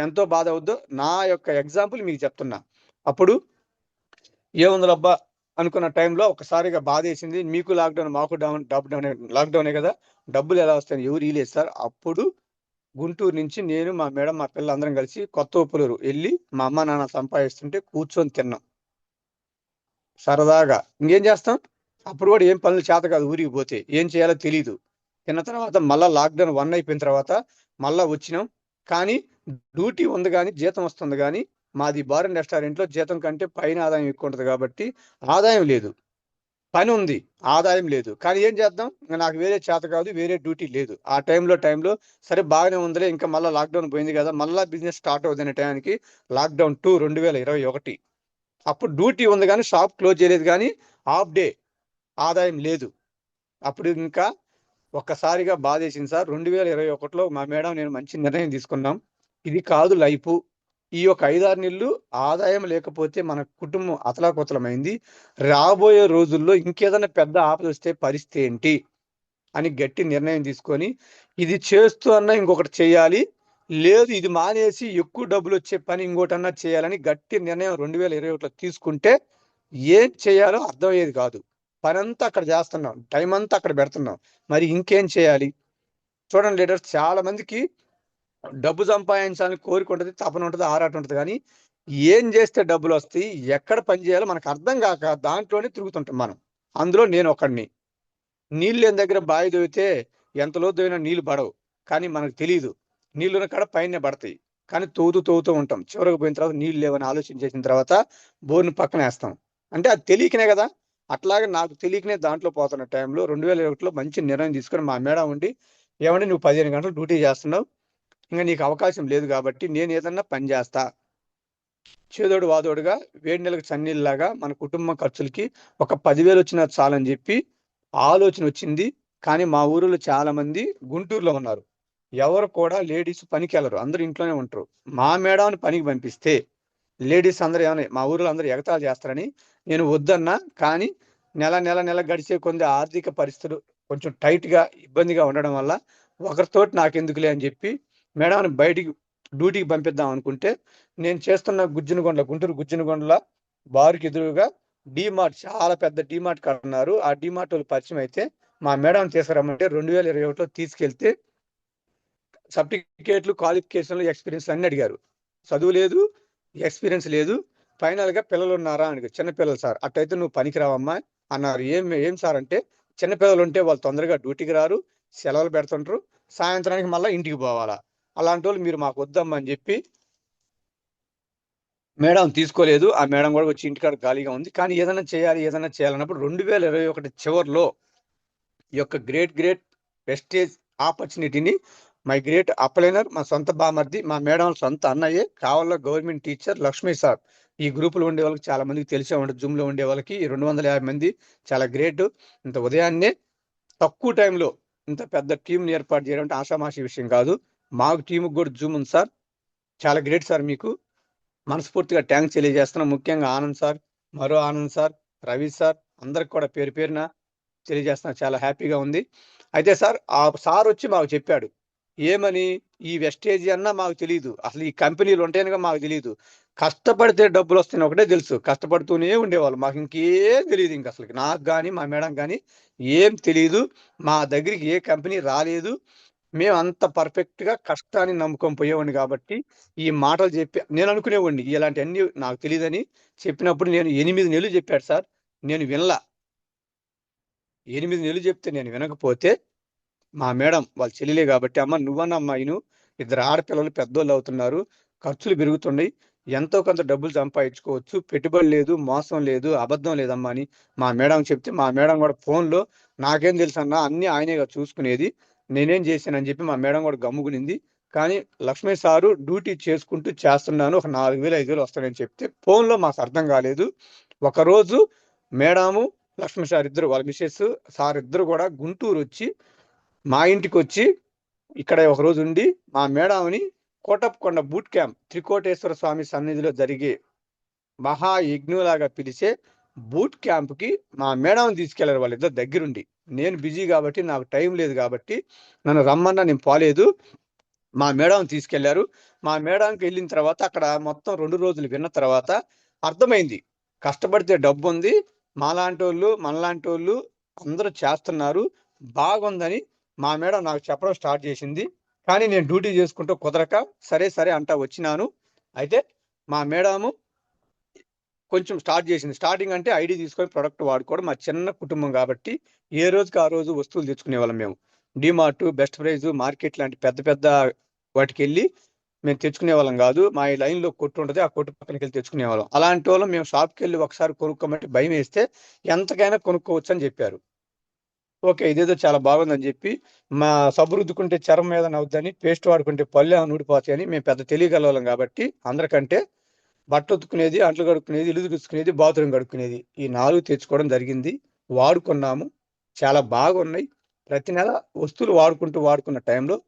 ఎంతో బాధ అవుద్దో. నా యొక్క ఎగ్జాంపుల్ మీకు చెప్తున్నా. అప్పుడు ఏముందిలబ్బా అనుకున్న టైంలో ఒకసారిగా బాధేసింది. మీకు లాక్డౌన్, మాకు లాక్డౌనే కదా, డబ్బులు ఎలా వస్తాయని ఎవరు ఇలేదు సార్. అప్పుడు గుంటూరు నుంచి నేను, మా మేడం, మా పిల్లలందరం కలిసి కొత్త ఉప్పులూరు వెళ్ళి మా అమ్మ నాన్న సంపాదిస్తుంటే కూర్చొని తిన్నాం సరదాగా. ఇంకేం చేస్తాం, అప్పుడు కూడా ఏం పనులు చేత కాదు, ఊరికి పోతే ఏం చేయాలో తెలీదు. తిన్న తర్వాత మళ్ళీ లాక్డౌన్ 1 అయిపోయిన తర్వాత మళ్ళీ వచ్చినాం. కానీ డ్యూటీ ఉంది కానీ జీతం వస్తుంది కానీ మాది బార్ అండ్ రెస్టారెంట్లో జీతం కంటే పైన ఆదాయం ఎక్కువ ఉంటుంది కాబట్టి ఆదాయం లేదు. పని ఉంది, ఆదాయం లేదు. కానీ ఏం చేద్దాం, ఇంకా నాకు వేరే చేత కాదు, వేరే డ్యూటీ లేదు. ఆ టైంలో సరే బాగానే ఉందిలే, ఇంకా మళ్ళీ లాక్డౌన్ పోయింది కదా, మళ్ళీ బిజినెస్ స్టార్ట్ అవుతున్న టైంకి లాక్డౌన్ 2 2021. అప్పుడు డ్యూటీ ఉంది కానీ షాప్ క్లోజ్ చేయలేదు కానీ హాఫ్ డే ఆదాయం లేదు. అప్పుడు ఇంకా ఒక్కసారిగా బాధేసింది సార్. 2021లో మా మేడం నేను మంచి నిర్ణయం తీసుకున్నాం. ఇది కాదు లైఫ్. ఈ యొక్క 5-6 నెలలు ఆదాయం లేకపోతే మన కుటుంబం అతలాకుతలమైంది. రాబోయే రోజుల్లో ఇంకేదైనా పెద్ద ఆపద వస్తే పరిస్థితి ఏంటి అని గట్టి నిర్ణయం తీసుకొని, ఇది చేస్తూ అన్నా ఇంకొకటి చేయాలి, లేదు ఇది మానేసి ఎక్కువ డబ్బులు వచ్చే పని ఇంకోటన్నా చేయాలని గట్టి నిర్ణయం 2021లో తీసుకుంటే ఏం చేయాలో అర్థమయ్యేది కాదు. పని అంతా అక్కడ చేస్తున్నాం, టైం అంతా అక్కడ పెడుతున్నాం, మరి ఇంకేం చేయాలి. చూడండి లీడర్స్, చాలా మందికి డబ్బు సంపాదించాలని కోరిక ఉంటుంది, తపన ఉంటుంది, ఆరాటం ఉంటుంది. కానీ ఏం చేస్తే డబ్బులు వస్తాయి, ఎక్కడ పని చేయాలో మనకు అర్థం కాక దాంట్లోనే తిరుగుతుంటాం మనం. అందులో నేను ఒకడిని. నీళ్ళు లేని దగ్గర బావి దొవితే ఎంతలో దొవినా నీళ్ళు పడవు, కానీ మనకు తెలియదు. నీళ్ళున్న కాడ పైన పడతాయి, కానీ తోగుతూ ఉంటాం. చివరికి పోయిన తర్వాత నీళ్ళు లేవని ఆలోచన చేసిన తర్వాత బోర్ని పక్కన వేస్తాం. అంటే అది తెలియకనే కదా. అట్లాగే నాకు తెలియకనే దాంట్లో పోతున్న టైంలో 2021లో మంచి నిర్ణయం తీసుకొని మా మేడం ఉండి, ఏమంటే నువ్వు 15 గంటలు డ్యూటీ చేస్తున్నావు, ఇంకా నీకు అవకాశం లేదు కాబట్టి నేను ఏదన్నా పని చేస్తా, చేదోడు వాదోడుగా వేడి నెలకు చన్నీళ్ళలాగా మన కుటుంబ ఖర్చులకి ఒక 10,000 వచ్చినా చాలని చెప్పి ఆలోచన వచ్చింది. కానీ మా ఊరిలో చాలా మంది గుంటూరులో ఉన్నారు, ఎవరు కూడా లేడీస్ పనికి వెళ్ళరు, అందరూ ఇంట్లోనే ఉంటారు. మా మేడంని పనికి పంపిస్తే లేడీస్ అందరూ ఏమన్నా మా ఊరిలో అందరూ ఎగతాళి చేస్తారని నేను వద్దన్నా. కానీ నెల గడిచే కొంత ఆర్థిక పరిస్థితులు కొంచెం టైట్గా ఇబ్బందిగా ఉండడం వల్ల ఒకరితోటి నాకెందుకులే అని చెప్పి మేడంని బయటికి డ్యూటీకి పంపిద్దాం అనుకుంటే, నేను చేస్తున్న గుంటూరు గుజ్జనగొండల బారుకి ఎదురుగా డీమార్ట్, చాలా పెద్ద డీమార్ట్ కడుతున్నారు. ఆ డీమార్ట్ వాళ్ళు పరిచయం అయితే మా మేడం తీసుకురమ్మంటే 2021లో తీసుకెళ్తే సర్టిఫికేట్లు, క్వాలిఫికేషన్లు, ఎక్స్పీరియన్స్ అన్ని అడిగారు. చదువు లేదు, ఎక్స్పీరియన్స్ లేదు. ఫైనల్గా పిల్లలు ఉన్నారా అని, చిన్నపిల్లలు సార్, అట్టయితే నువ్వు పనికిరావమ్మా అన్నారు. ఏం సార్ అంటే, చిన్నపిల్లలు ఉంటే వాళ్ళు తొందరగా డ్యూటీకి రారు, సెలవులు పెడుతుంటారు, సాయంత్రానికి మళ్ళీ ఇంటికి పోవాలా, అలాంటి వాళ్ళు మీరు మాకు వద్దమ్మా అని చెప్పి మేడం తీసుకోలేదు. ఆ మేడం కూడా వచ్చి ఇంటికాడ ఖాళీగా ఉంది. కానీ ఏదైనా చేయాలన్నప్పుడు 2021 చివరిలో ఈ యొక్క గ్రేట్ వెస్టేజ్ ఆపర్చునిటీని మై గ్రేట్ అప్లైనర్, మా సొంత బామర్ది, మా మేడం సొంత అన్నయ్యే, కావాల గవర్నమెంట్ టీచర్ లక్ష్మీ సార్, ఈ గ్రూపులో ఉండే వాళ్ళకి చాలా మందికి తెలిసే ఉంటుంది, జూమ్లో ఉండే వాళ్ళకి 250 మంది, చాలా గ్రేట్. ఇంత ఉదయాన్నే తక్కువ టైంలో ఇంత పెద్ద టీంని ఏర్పాటు చేయడం అంటే ఆషామాషి విషయం కాదు. మాకు టీంకి కూడా జూమ్ ఉంది సార్, చాలా గ్రేట్ సార్. మీకు మనస్ఫూర్తిగా థ్యాంక్స్ తెలియజేస్తున్నాం. ముఖ్యంగా ఆనంద్ సార్, మరో ఆనంద్ సార్, రవి సార్, అందరికి కూడా పేరు పేరున తెలియజేస్తున్నా, చాలా హ్యాపీగా ఉంది. అయితే సార్, ఆ సార్ వచ్చి మాకు చెప్పాడు ఏమని, ఈ వెస్టేజ్ అన్నా మాకు తెలియదు, అసలు ఈ కంపెనీలు ఉంటాయనిగా మాకు తెలియదు, కష్టపడితే డబ్బులు వస్తాయని ఒకటే తెలుసు, కష్టపడుతూనే ఉండేవాళ్ళు, మాకు ఇంకేం తెలియదు. ఇంకా అసలు నాకు కానీ మా మేడం కానీ ఏం తెలియదు, మా దగ్గరికి ఏ కంపెనీ రాలేదు, మేము అంత పర్ఫెక్ట్గా కష్టాన్ని నమ్ముకొని పోయేవాడిని. కాబట్టి ఈ మాటలు చెప్పి నేను అనుకునేవాడిని ఇలాంటివన్నీ నాకు తెలియదని. చెప్పినప్పుడు నేను 8 నెలలు చెప్పాడు సార్, నేను వినలా. 8 నెలలు చెప్తే నేను వినకపోతే మా మేడం వాళ్ళ చెల్లెలే కాబట్టి, అమ్మ నువ్వన్న అమ్మాయిను, 2 ఆడపిల్లలు పెద్దోళ్ళు అవుతున్నారు, ఖర్చులు పెరుగుతున్నాయి, ఎంతో కొంత డబ్బులు సంపాదించుకోవచ్చు, పెట్టుబడి లేదు, మోసం లేదు, అబద్ధం లేదమ్మా అని మా మేడం చెప్తే, మా మేడం కూడా ఫోన్లో నాకేం తెలుసు అన్న అన్ని ఆయనేగా చూసుకునేది, నేనేం చేశానని చెప్పి మా మేడం కూడా గమ్ముకునింది. కానీ లక్ష్మీ సారు డ్యూటీ చేసుకుంటూ చేస్తున్నాను, ఒక 4,000 5,000 వస్తాయని చెప్తే ఫోన్లో మాకు అర్థం కాలేదు. ఒకరోజు మేడము లక్ష్మీ సార్ ఇద్దరు, వాళ్ళ మిస్సెస్ సార్ ఇద్దరు కూడా గుంటూరు వచ్చి మా ఇంటికి వచ్చి ఇక్కడ ఒక రోజు ఉండి మా మేడంని కోటప్పకొండ బూట్ క్యాంప్ త్రికోటేశ్వర స్వామి సన్నిధిలో జరిగే మహాయజ్ఞులాగా పిలిచే బూట్ క్యాంప్కి మా మేడం తీసుకెళ్లారు వాళ్ళిద్దరు దగ్గరుండి. నేను బిజీ కాబట్టి నాకు టైం లేదు కాబట్టి నన్ను రమ్మన్నా నేను పోలేదు. మా మేడం తీసుకెళ్లారు. మా మేడంకి వెళ్ళిన తర్వాత అక్కడ మొత్తం 2 రోజులు విన్న తర్వాత అర్థమైంది, కష్టపడితే డబ్బు ఉంది, మాలాంటి వాళ్ళు మనలాంటి వాళ్ళు అందరూ చేస్తున్నారు, బాగుందని మా మేడం నాకు చెప్పడం స్టార్ట్ చేసింది. కానీ నేను డ్యూటీ చేసుకుంటూ కుదరక సరే సరే అంటా వచ్చినాను. అయితే మా మేడము కొంచెం స్టార్ట్ చేసింది. స్టార్టింగ్ అంటే ఐడి తీసుకొని ప్రొడక్ట్ వాడుకోవడం. మా చిన్న కుటుంబం కాబట్టి ఏ రోజుకి ఆ రోజు వస్తువులు తెచ్చుకునే వాళ్ళం మేము. డిమార్ట్, బెస్ట్ ప్రైజ్, మార్కెట్ లాంటి పెద్ద పెద్ద వాటికి వెళ్ళి మేము తెచ్చుకునే వాళ్ళం కాదు. మా ఈ లైన్లో కొట్టు ఉంటుంది, ఆ కొట్టు పక్కనకి వెళ్ళి తెచ్చుకునే వాళ్ళం. అలాంటి వాళ్ళం మేము షాప్కి వెళ్ళి ఒకసారి కొనుక్కోమంటే భయం వేస్తే ఎంతకైనా కొనుక్కోవచ్చు అని చెప్పారు. ఓకే, ఇదేదో చాలా బాగుందని చెప్పి మా సబ్బు రుద్దుకుంటే చర్మం మీద నవ్వుద్దని, పేస్ట్ వాడుకుంటే పళ్ళు ఏమైనా ఊడిపోతాయని మేము పెద్ద తెలియగలవాళ్ళం కాబట్టి అందరికంటే బట్టలు ఉతుకునేది, అంట్లు కడుక్కునేది, ఇల్లు తుడుచుకునేది, బాత్రూమ్ కడుక్కునేది, ఈ 4 తెచ్చుకోవడం జరిగింది. వాడుకున్నాము, చాలా బాగున్నాయి. ప్రతి నెల వస్తువులు వాడుకున్న టైంలో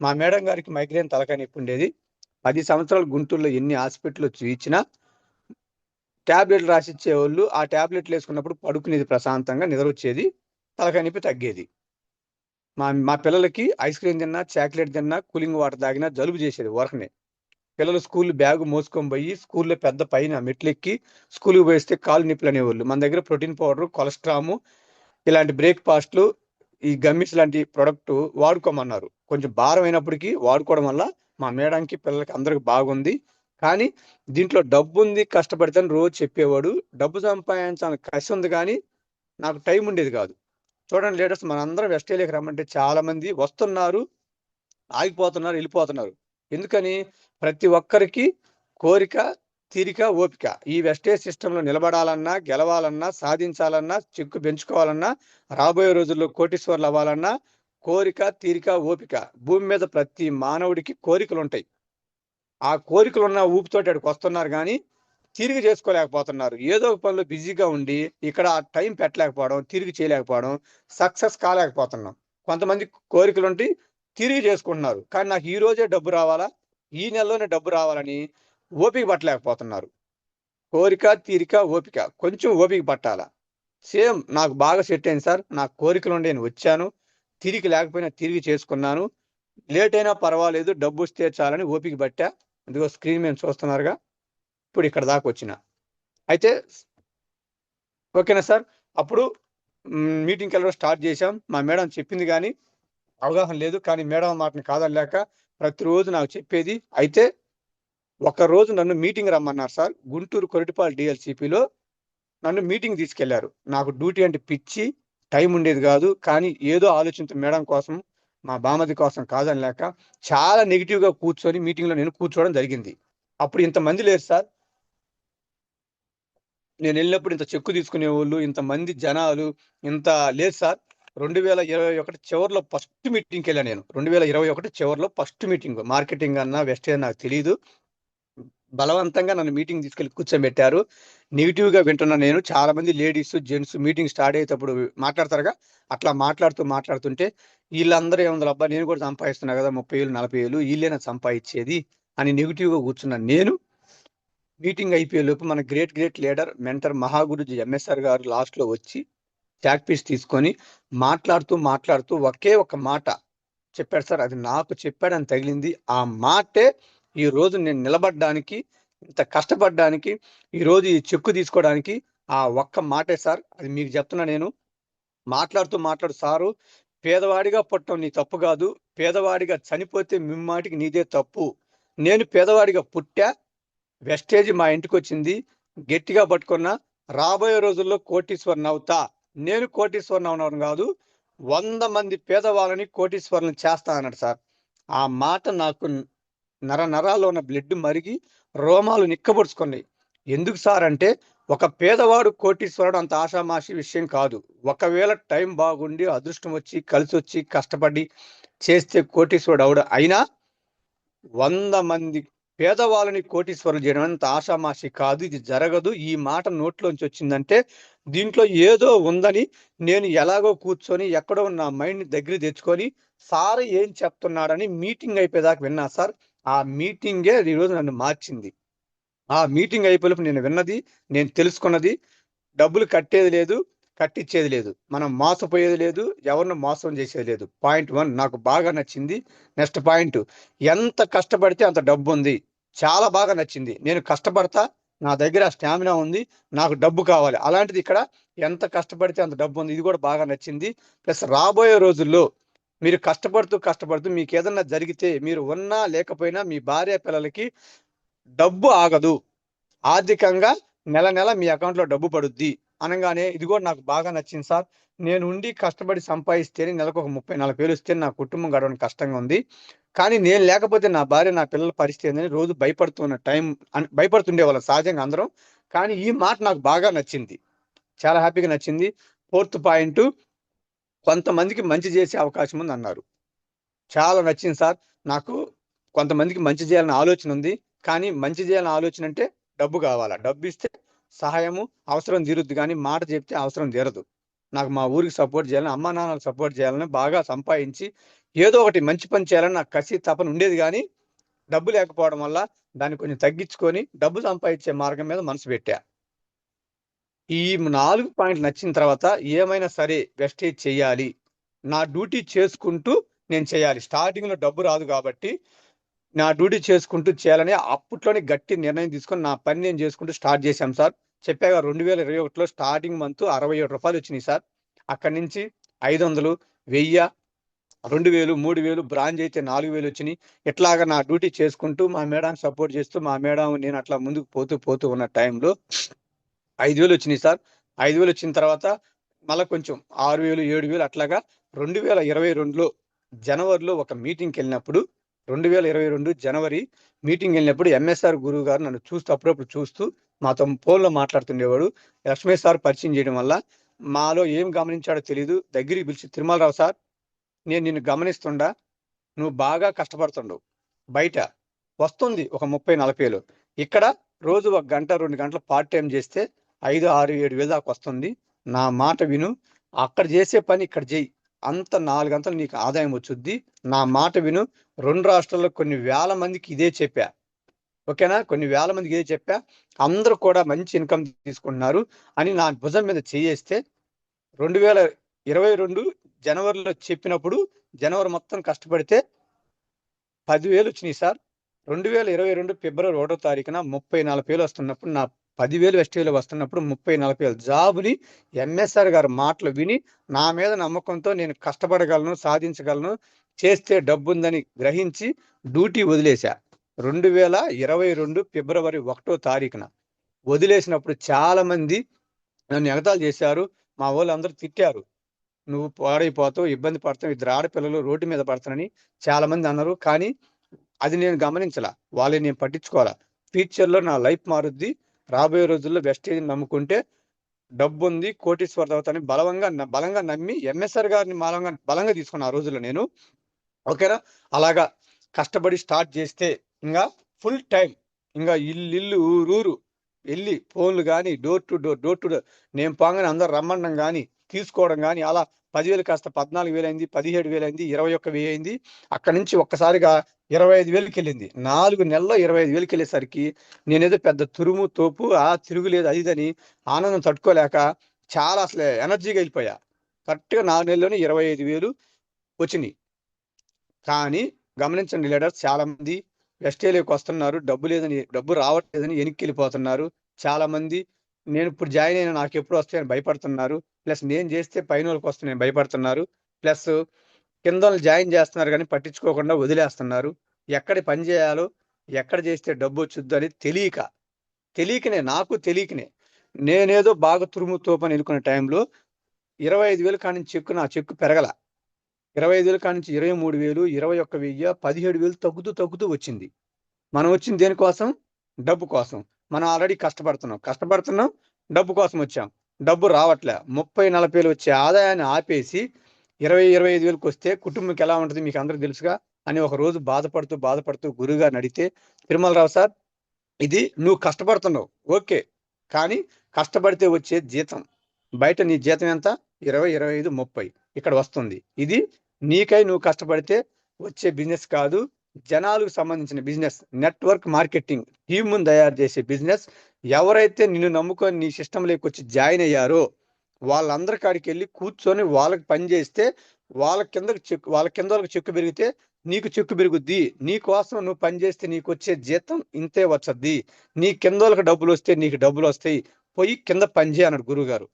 మా మేడం గారికి మైగ్రేన్ తలకాయ నొప్పి ఉండేది. 10 సంవత్సరాలు గుంటూరులో ఎన్ని హాస్పిటల్లో చూయించినా ట్యాబ్లెట్లు రాసిచ్చేవాళ్ళు. ఆ ట్యాబ్లెట్లు వేసుకున్నప్పుడు పడుకునేది, ప్రశాంతంగా నిద్ర వచ్చేది, తలకాయ నొప్పి తగ్గేది. మా పిల్లలకి ఐస్ క్రీమ్ తిన్నా, చాక్లెట్ తిన్నా, కూలింగ్ వాటర్ తాగినా జలుబు చేసేది ఊరకనే. పిల్లలు స్కూల్ బ్యాగ్ మోసుకొని పోయి స్కూల్లో పెద్ద పైన మెట్లెక్కి స్కూల్కి పోయిస్తే కాలు నిప్పులు అనేవాళ్ళు. మన దగ్గర ప్రోటీన్ పౌడర్, కొలెస్ట్రాము, ఇలాంటి బ్రేక్ఫాస్ట్లు, ఈ గమ్మిస్ లాంటి ప్రొడక్ట్ వాడుకోమన్నారు. కొంచెం భారం అయినప్పటికీ వాడుకోవడం వల్ల మా మేడంకి, పిల్లలకి అందరికి బాగుంది. కానీ దీంట్లో డబ్బు ఉంది, కష్టపడితే రోజు చెప్పేవాడు. డబ్బు సంపాదించాలని కసి ఉంది, కానీ నాకు టైం ఉండేది కాదు. చూడండి లీడర్స్, మనందరం వెస్టేలియాకి రమ్మంటే చాలా మంది వస్తున్నారు, ఆగిపోతున్నారు, వెళ్ళిపోతున్నారు. ఎందుకని? ప్రతి ఒక్కరికి కోరిక, తీరిక, ఓపిక. ఈ వెస్టేజ్ సిస్టంలో నిలబడాలన్నా, గెలవాలన్నా, సాధించాలన్నా, చెక్కు పెంచుకోవాలన్నా, రాబోయే రోజుల్లో కోటీశ్వర్లు అవ్వాలన్నా కోరిక, తీరిక, ఓపిక. భూమి మీద ప్రతి మానవుడికి కోరికలు ఉంటాయి. ఆ కోరికలు ఉన్న ఊపితోటి అక్కడికి వస్తున్నారు, కానీ తిరిగి చేసుకోలేకపోతున్నారు. ఏదో ఒక పనిలో బిజీగా ఉండి ఇక్కడ టైం పెట్టలేకపోవడం, తిరిగి చేయలేకపోవడం, సక్సెస్ కాలేకపోతున్నాం. కొంతమంది కోరికలు ఉంటే తిరిగి చేసుకుంటున్నారు, కానీ నాకు ఈ రోజే డబ్బు రావాలా, ఈ నెలలోనే డబ్బు రావాలని ఓపిక పట్టలేకపోతున్నారు. కోరిక, తీరిక, ఓపిక, కొంచెం ఓపిక పట్టాలా. సేమ్ నాకు బాగా సెట్ అయింది సార్. నాకు కోరికలు ఉండి నేను వచ్చాను, తిరిగి లేకపోయినా తిరిగి చేసుకున్నాను. లేట్ అయినా పర్వాలేదు, డబ్బు వస్తే చాలని ఓపిక పట్టా. ఇదిగో స్క్రీన్ మేము చూస్తున్నారుగా, ఇప్పుడు ఇక్కడ దాకా వచ్చిన. అయితే ఓకేనా సార్? అప్పుడు మీటింగ్కి వెళ్ళడం స్టార్ట్ చేశాం. మా మేడం చెప్పింది కానీ అవగాహన లేదు, కానీ మేడం మాటని కాదనలేక ప్రతిరోజు నాకు చెప్పేది. అయితే ఒకరోజు నన్ను మీటింగ్ రమ్మన్నారు సార్. గుంటూరు కొరటిపాడు డిఎల్సిపిలో నన్ను మీటింగ్ తీసుకెళ్లారు. నాకు డ్యూటీ అంటే పిచ్చి, టైం ఉండేది కాదు. కానీ ఏదో ఆలోచించే మేడం కోసం, మా బామది కోసం కాదనలేక చాలా నెగిటివ్గా కూర్చొని మీటింగ్లో నేను కూర్చోవడం జరిగింది. అప్పుడు ఇంతమంది లేరు సార్. నేను వెళ్ళినప్పుడు ఇంత చెక్కు తీసుకునేవాళ్ళు, ఇంతమంది జనాలు, ఇంత లేదు సార్. 2021 చివరిలో ఫస్ట్ మీటింగ్కి వెళ్ళాను నేను. 2021 చివరిలో ఫస్ట్ మీటింగ్. మార్కెటింగ్ అన్నా వెస్టేజ్ నాకు తెలియదు. బలవంతంగా నన్ను మీటింగ్ తీసుకెళ్లి కూర్చోబెట్టారు. నెగిటివ్గా వింటున్నా నేను. చాలా మంది లేడీస్, జెంట్స్ మీటింగ్ స్టార్ట్ అయ్యేటప్పుడు మాట్లాడతారుగా, అట్లా మాట్లాడుతుంటే వీళ్ళందరూ ఏముంది అబ్బా, నేను కూడా సంపాదిస్తున్నా కదా 30,000 40,000, వీళ్ళేనా సంపాదించేది అని నెగిటివ్గా కూర్చున్నాను నేను. మీటింగ్ అయిపోయే లోపు మన great leader, mentor, Mahaguruji MSR గారు లాస్ట్లో వచ్చి చాక్ పీస్ తీసుకొని మాట్లాడుతూ ఒకే ఒక మాట చెప్పాడు సార్. అది నాకు చెప్పాడని తగిలింది. ఆ మాటే ఈ రోజు నేను నిలబడ్డానికి, ఇంత కష్టపడ్డానికి, ఈ రోజు ఈ చెక్కు తీసుకోవడానికి ఆ ఒక్క మాటే సార్. అది మీకు చెప్తున్నా నేను. మాట్లాడుతూ సారు, పేదవాడిగా పుట్టడం నీ తప్పు కాదు, పేదవాడిగా చనిపోతే మిమ్మాటికి నీదే తప్పు. నేను పేదవాడిగా పుట్టా, వెస్టేజ్ మా ఇంటికి వచ్చింది, గట్టిగా పట్టుకున్నా, రాబోయే రోజుల్లో కోటీశ్వరుని అవుతా. నేను కోటీశ్వరుని అవడం కాదు, 100 మంది పేదవాళ్ళని కోటీశ్వరుని చేస్తా అన్నాడు సార్. ఆ మాట నాకు నరాల్లో ఉన్న బ్లడ్ మరిగి రోమాలు నిక్కబొడుచుకున్నాయి. ఎందుకు సార్ అంటే, ఒక పేదవాడు కోటీశ్వరుడు అంత ఆషామాషి విషయం కాదు. ఒకవేళ టైం బాగుండి అదృష్టం వచ్చి కలిసొచ్చి కష్టపడి చేస్తే కోటీశ్వరుడు అవడు. అయినా 100 మంది పేదవాళ్ళని కోటీశ్వరులు చేయడం అంత ఆషామాషి కాదు. ఇది జరగదు. ఈ మాట నోట్లోంచి వచ్చిందంటే దీంట్లో ఏదో ఉందని నేను ఎలాగో కూర్చొని ఎక్కడో నా మైండ్ దగ్గర తెచ్చుకొని సార్ ఏం చెప్తున్నాడని మీటింగ్ అయిపోయేదాకా విన్నా సార్. ఆ మీటింగే ఈరోజు నన్ను మార్చింది. ఆ మీటింగ్ అయిపోయినప్పుడు నేను విన్నది, నేను తెలుసుకున్నది, డబ్బులు కట్టేది లేదు, కట్టించేది లేదు, మనం మోసపోయేది లేదు, ఎవరిని మోసం చేసేది లేదు. పాయింట్ 1 నాకు బాగా నచ్చింది. నెక్స్ట్ పాయింట్, ఎంత కష్టపడితే అంత డబ్బు ఉంది. చాలా బాగా నచ్చింది. నేను కష్టపడతా, నా దగ్గర స్టామినా ఉంది, నాకు డబ్బు కావాలి. అలాంటిది ఇక్కడ ఎంత కష్టపడితే అంత డబ్బు ఉంది. ఇది కూడా బాగా నచ్చింది. ప్లస్ రాబోయే రోజుల్లో మీరు కష్టపడుతూ మీకు ఏదన్నా జరిగితే మీరు ఉన్నా లేకపోయినా మీ భార్య పిల్లలకి డబ్బు ఆగదు. ఆర్థికంగా నెల మీ అకౌంట్లో డబ్బు పడుద్ది అనగానే ఇది కూడా నాకు బాగా నచ్చింది సార్. నేను ఉండి కష్టపడి సంపాదిస్తేనే నెలకు ఒక 30-40 వేలు వస్తే నా కుటుంబం గడవడం కష్టంగా ఉంది. కానీ నేను లేకపోతే నా భార్య నా పిల్లల పరిస్థితి ఏందని రోజు భయపడుతుండే వాళ్ళం సహజంగా అందరం. కానీ ఈ మాట నాకు బాగా నచ్చింది, చాలా హ్యాపీగా నచ్చింది. 4th పాయింట్, కొంతమందికి మంచి చేసే అవకాశం ఉంది అన్నారు. చాలా నచ్చింది సార్. నాకు కొంతమందికి మంచి చేయాలని ఆలోచన ఉంది. కానీ మంచి చేయాలని ఆలోచన అంటే డబ్బు కావాలా. డబ్బు ఇస్తే సహాయము అవసరం తీరుద్ది, కానీ మాట చెప్తే అవసరం తీరదు. నాకు మా ఊరికి సపోర్ట్ చేయాలని, అమ్మా నాన్నలకు సపోర్ట్ చేయాలని, బాగా సంపాదించి ఏదో ఒకటి మంచి పని చేయాలని నాకు కసి తపన ఉండేది. కానీ డబ్బు లేకపోవడం వల్ల దాన్ని కొంచెం తగ్గించుకొని డబ్బు సంపాదించే మార్గం మీద మనసు పెట్టా. ఈ 4 పాయింట్లు నచ్చిన తర్వాత ఏమైనా సరే వెస్టేజ్ చేయాలి, నా డ్యూటీ చేసుకుంటూ నేను చేయాలి. స్టార్టింగ్ లో డబ్బు రాదు కాబట్టి నా డ్యూటీ చేసుకుంటూ చేయాలని అప్పట్లోనే గట్టి నిర్ణయం తీసుకొని నా పని నేను చేసుకుంటూ స్టార్ట్ చేశాం సార్. చెప్పాక 2021లో స్టార్టింగ్ మంత్ 67 రూపాయలు వచ్చినాయి సార్. అక్కడి నుంచి 500, 1000, 2000, 3000, బ్రాంజ్ అయితే 4000 వచ్చినాయి. ఇట్లాగా నా డ్యూటీ చేసుకుంటూ మా మేడానికి సపోర్ట్ చేస్తూ మా మేడం నేను అట్లా ముందుకు పోతూ ఉన్న టైంలో 5000 వచ్చినాయి సార్. 5000 వచ్చిన తర్వాత మళ్ళీ కొంచెం 6000, 7000 అట్లాగా 2022లో జనవరిలో ఒక మీటింగ్కి వెళ్ళినప్పుడు 2022 జనవరి మీటింగ్ వెళ్ళినప్పుడు ఎంఎస్ఆర్ గురువు గారు నన్ను చూస్తూ అప్పుడప్పుడు చూస్తూ మాతో ఫోన్లో మాట్లాడుతుండేవాడు. లక్ష్మీ సార్ పరిచయం చేయడం వల్ల మాలో ఏం గమనించాడో తెలియదు. దగ్గరికి పిలిచి, తిరుమలరావు సార్, నేను నిన్ను గమనిస్తుండా, నువ్వు బాగా కష్టపడుతుండవు. బయట వస్తుంది ఒక 30-40 వేలు, ఇక్కడ రోజు 1 గంట 2 గంటలు పార్ట్ టైం చేస్తే 5, 6, 7 వేలు దాకా వస్తుంది. నా మాట విను, అక్కడ చేసే పని ఇక్కడ చేయి, అంత 4 గంటలు నీకు ఆదాయం వచ్చుద్ది. నా మాట విను. 2 రాష్ట్రాల్లో కొన్ని వేల మందికి ఇదే చెప్పా, ఓకేనా, కొన్ని వేల మందికి ఇదే చెప్పా. అందరూ కూడా మంచి ఇన్కమ్ తీసుకుంటున్నారు అని నా భుజం మీద చేయేస్తే 2022 జనవరిలో చెప్పినప్పుడు జనవరి మొత్తం కష్టపడితే 10,000 వచ్చినాయి సార్. 2022 ఫిబ్రవరి 1వ తారీఖున 30-40 వేలు వస్తున్నప్పుడు, నా 10,000 వెస్టేజ్లో వస్తున్నప్పుడు 30-40 వేలు జాబుని ఎంఎస్ఆర్ గారి మాటలు విని నా మీద నమ్మకంతో నేను కష్టపడగలను, సాధించగలను, చేస్తే డబ్బు ఉందని గ్రహించి డ్యూటీ వదిలేశా. 2022 ఫిబ్రవరి 1వ తారీఖున వదిలేసినప్పుడు చాలా మంది నన్ను ఎగతాళి చేశారు. మా వాళ్ళు అందరూ తిట్టారు, నువ్వు పాడైపోతావు, ఇబ్బంది పడతావు, 2 ఆడపిల్లలు రోడ్డు మీద పడతానని చాలా మంది అన్నారు. కానీ అది నేను గమనించలా, వాళ్ళని నేను పట్టించుకోవాలా. ఫ్యూచర్లో నా లైఫ్ మారుద్ది, రాబోయే రోజుల్లో వెస్టేజ్ నమ్ముకుంటే డబ్బు ఉంది, కోటీశ్వర అవుతానని బలంగా నమ్మి ఎంఎస్ఆర్ గారిని బలంగా తీసుకున్న ఆ రోజుల్లో నేను, ఓకేనా. అలాగా కష్టపడి స్టార్ట్ చేస్తే ఇంకా ఫుల్ టైం, ఇంకా ఇల్లు ఊరు వెళ్ళి ఫోన్లు కానీ డోర్ టు డోర్ నేను పోగానే అందరు రమ్మడం కానీ తీసుకోవడం కానీ, అలా 10,000 కాస్త 14,000 అయింది, 17,000 అయింది, 21,000 అయింది. అక్కడి నుంచి ఒక్కసారిగా 25,000కి వెళ్ళింది. 4 నెలల్లో 25,000కి వెళ్ళేసరికి నేనేదో పెద్ద తురుము తోపు తిరుగులేదు అది ఇదని ఆనందం తట్టుకోలేక చాలా అసలు ఎనర్జీగా వెళ్ళిపోయా. కరెక్ట్గా 4 నెలల్లోనే 25,000 వచ్చినాయి. కానీ గమనించండి లీడర్స్, చాలా మంది వెస్టేజ్లోకి వస్తున్నారు, డబ్బు రావట్లేదని వెనక్కి వెళ్ళిపోతున్నారు. చాలా మంది నేను ఇప్పుడు జాయిన్ అయినా నాకు ఎప్పుడు వస్తాయని భయపడుతున్నారు. ప్లస్ నేను చేస్తే పైన వాళ్ళకి వస్తాయని భయపడుతున్నారు. ప్లస్ కింద జాయిన్ చేస్తున్నారు కానీ పట్టించుకోకుండా వదిలేస్తున్నారు. ఎక్కడ పని చేయాలో, ఎక్కడ చేస్తే డబ్బు వచ్చుద్దు అని తెలియకనే నేనేదో బాగా తురుము తోపని ఎన్నుకునే టైంలో 25,000 కాడి నుంచి నా చెక్కు పెరగల. 25,000 కాడి నుంచి 23,000, 21,000, 17,000 తగ్గుతూ వచ్చింది. మనం వచ్చింది దేనికోసం? డబ్బు కోసం. మనం ఆల్రెడీ కష్టపడుతున్నాం, డబ్బు కోసం వచ్చాం. డబ్బు రావట్లే. 30-40 వచ్చే ఆదాయాన్ని ఆపేసి 20-25 వస్తే కుటుంబంకి ఎలా ఉంటుంది మీకు అందరికి తెలుసుగా అని ఒక రోజు బాధపడుతూ గురువుగారిని అడిగితే, తిరుమలరావు సార్, ఇది నువ్వు కష్టపడుతున్నావు ఓకే, కానీ కష్టపడితే వచ్చే జీతం, బయట నీ జీతం ఎంత? 20, 25, 30 ఇక్కడ వస్తుంది. ఇది నీకై నువ్వు కష్టపడితే వచ్చే బిజినెస్ కాదు, జనాలకు సంబంధించిన బిజినెస్, నెట్వర్క్ మార్కెటింగ్ టీమ్ తయారు చేసే బిజినెస్. ఎవరైతే నిన్ను నమ్ముకొని నీ సిస్టంలోకి వచ్చి జాయిన్ అయ్యారో వాళ్ళందరి కాడికి వెళ్ళి కూర్చొని వాళ్ళకి పని చేస్తే వాళ్ళ కింద వాళ్ళకి చెక్కు పెరిగితే నీకు చెక్కు పెరుగుద్ది. నీ కోసం నువ్వు పని చేస్తే నీకు వచ్చే జీతం ఇంతే వచ్చద్ది. నీ కింద వాళ్ళకి డబ్బులు వస్తే నీకు డబ్బులు వస్తాయి, పోయి కింద పని చేయ అన్నాడు గురువుగారు.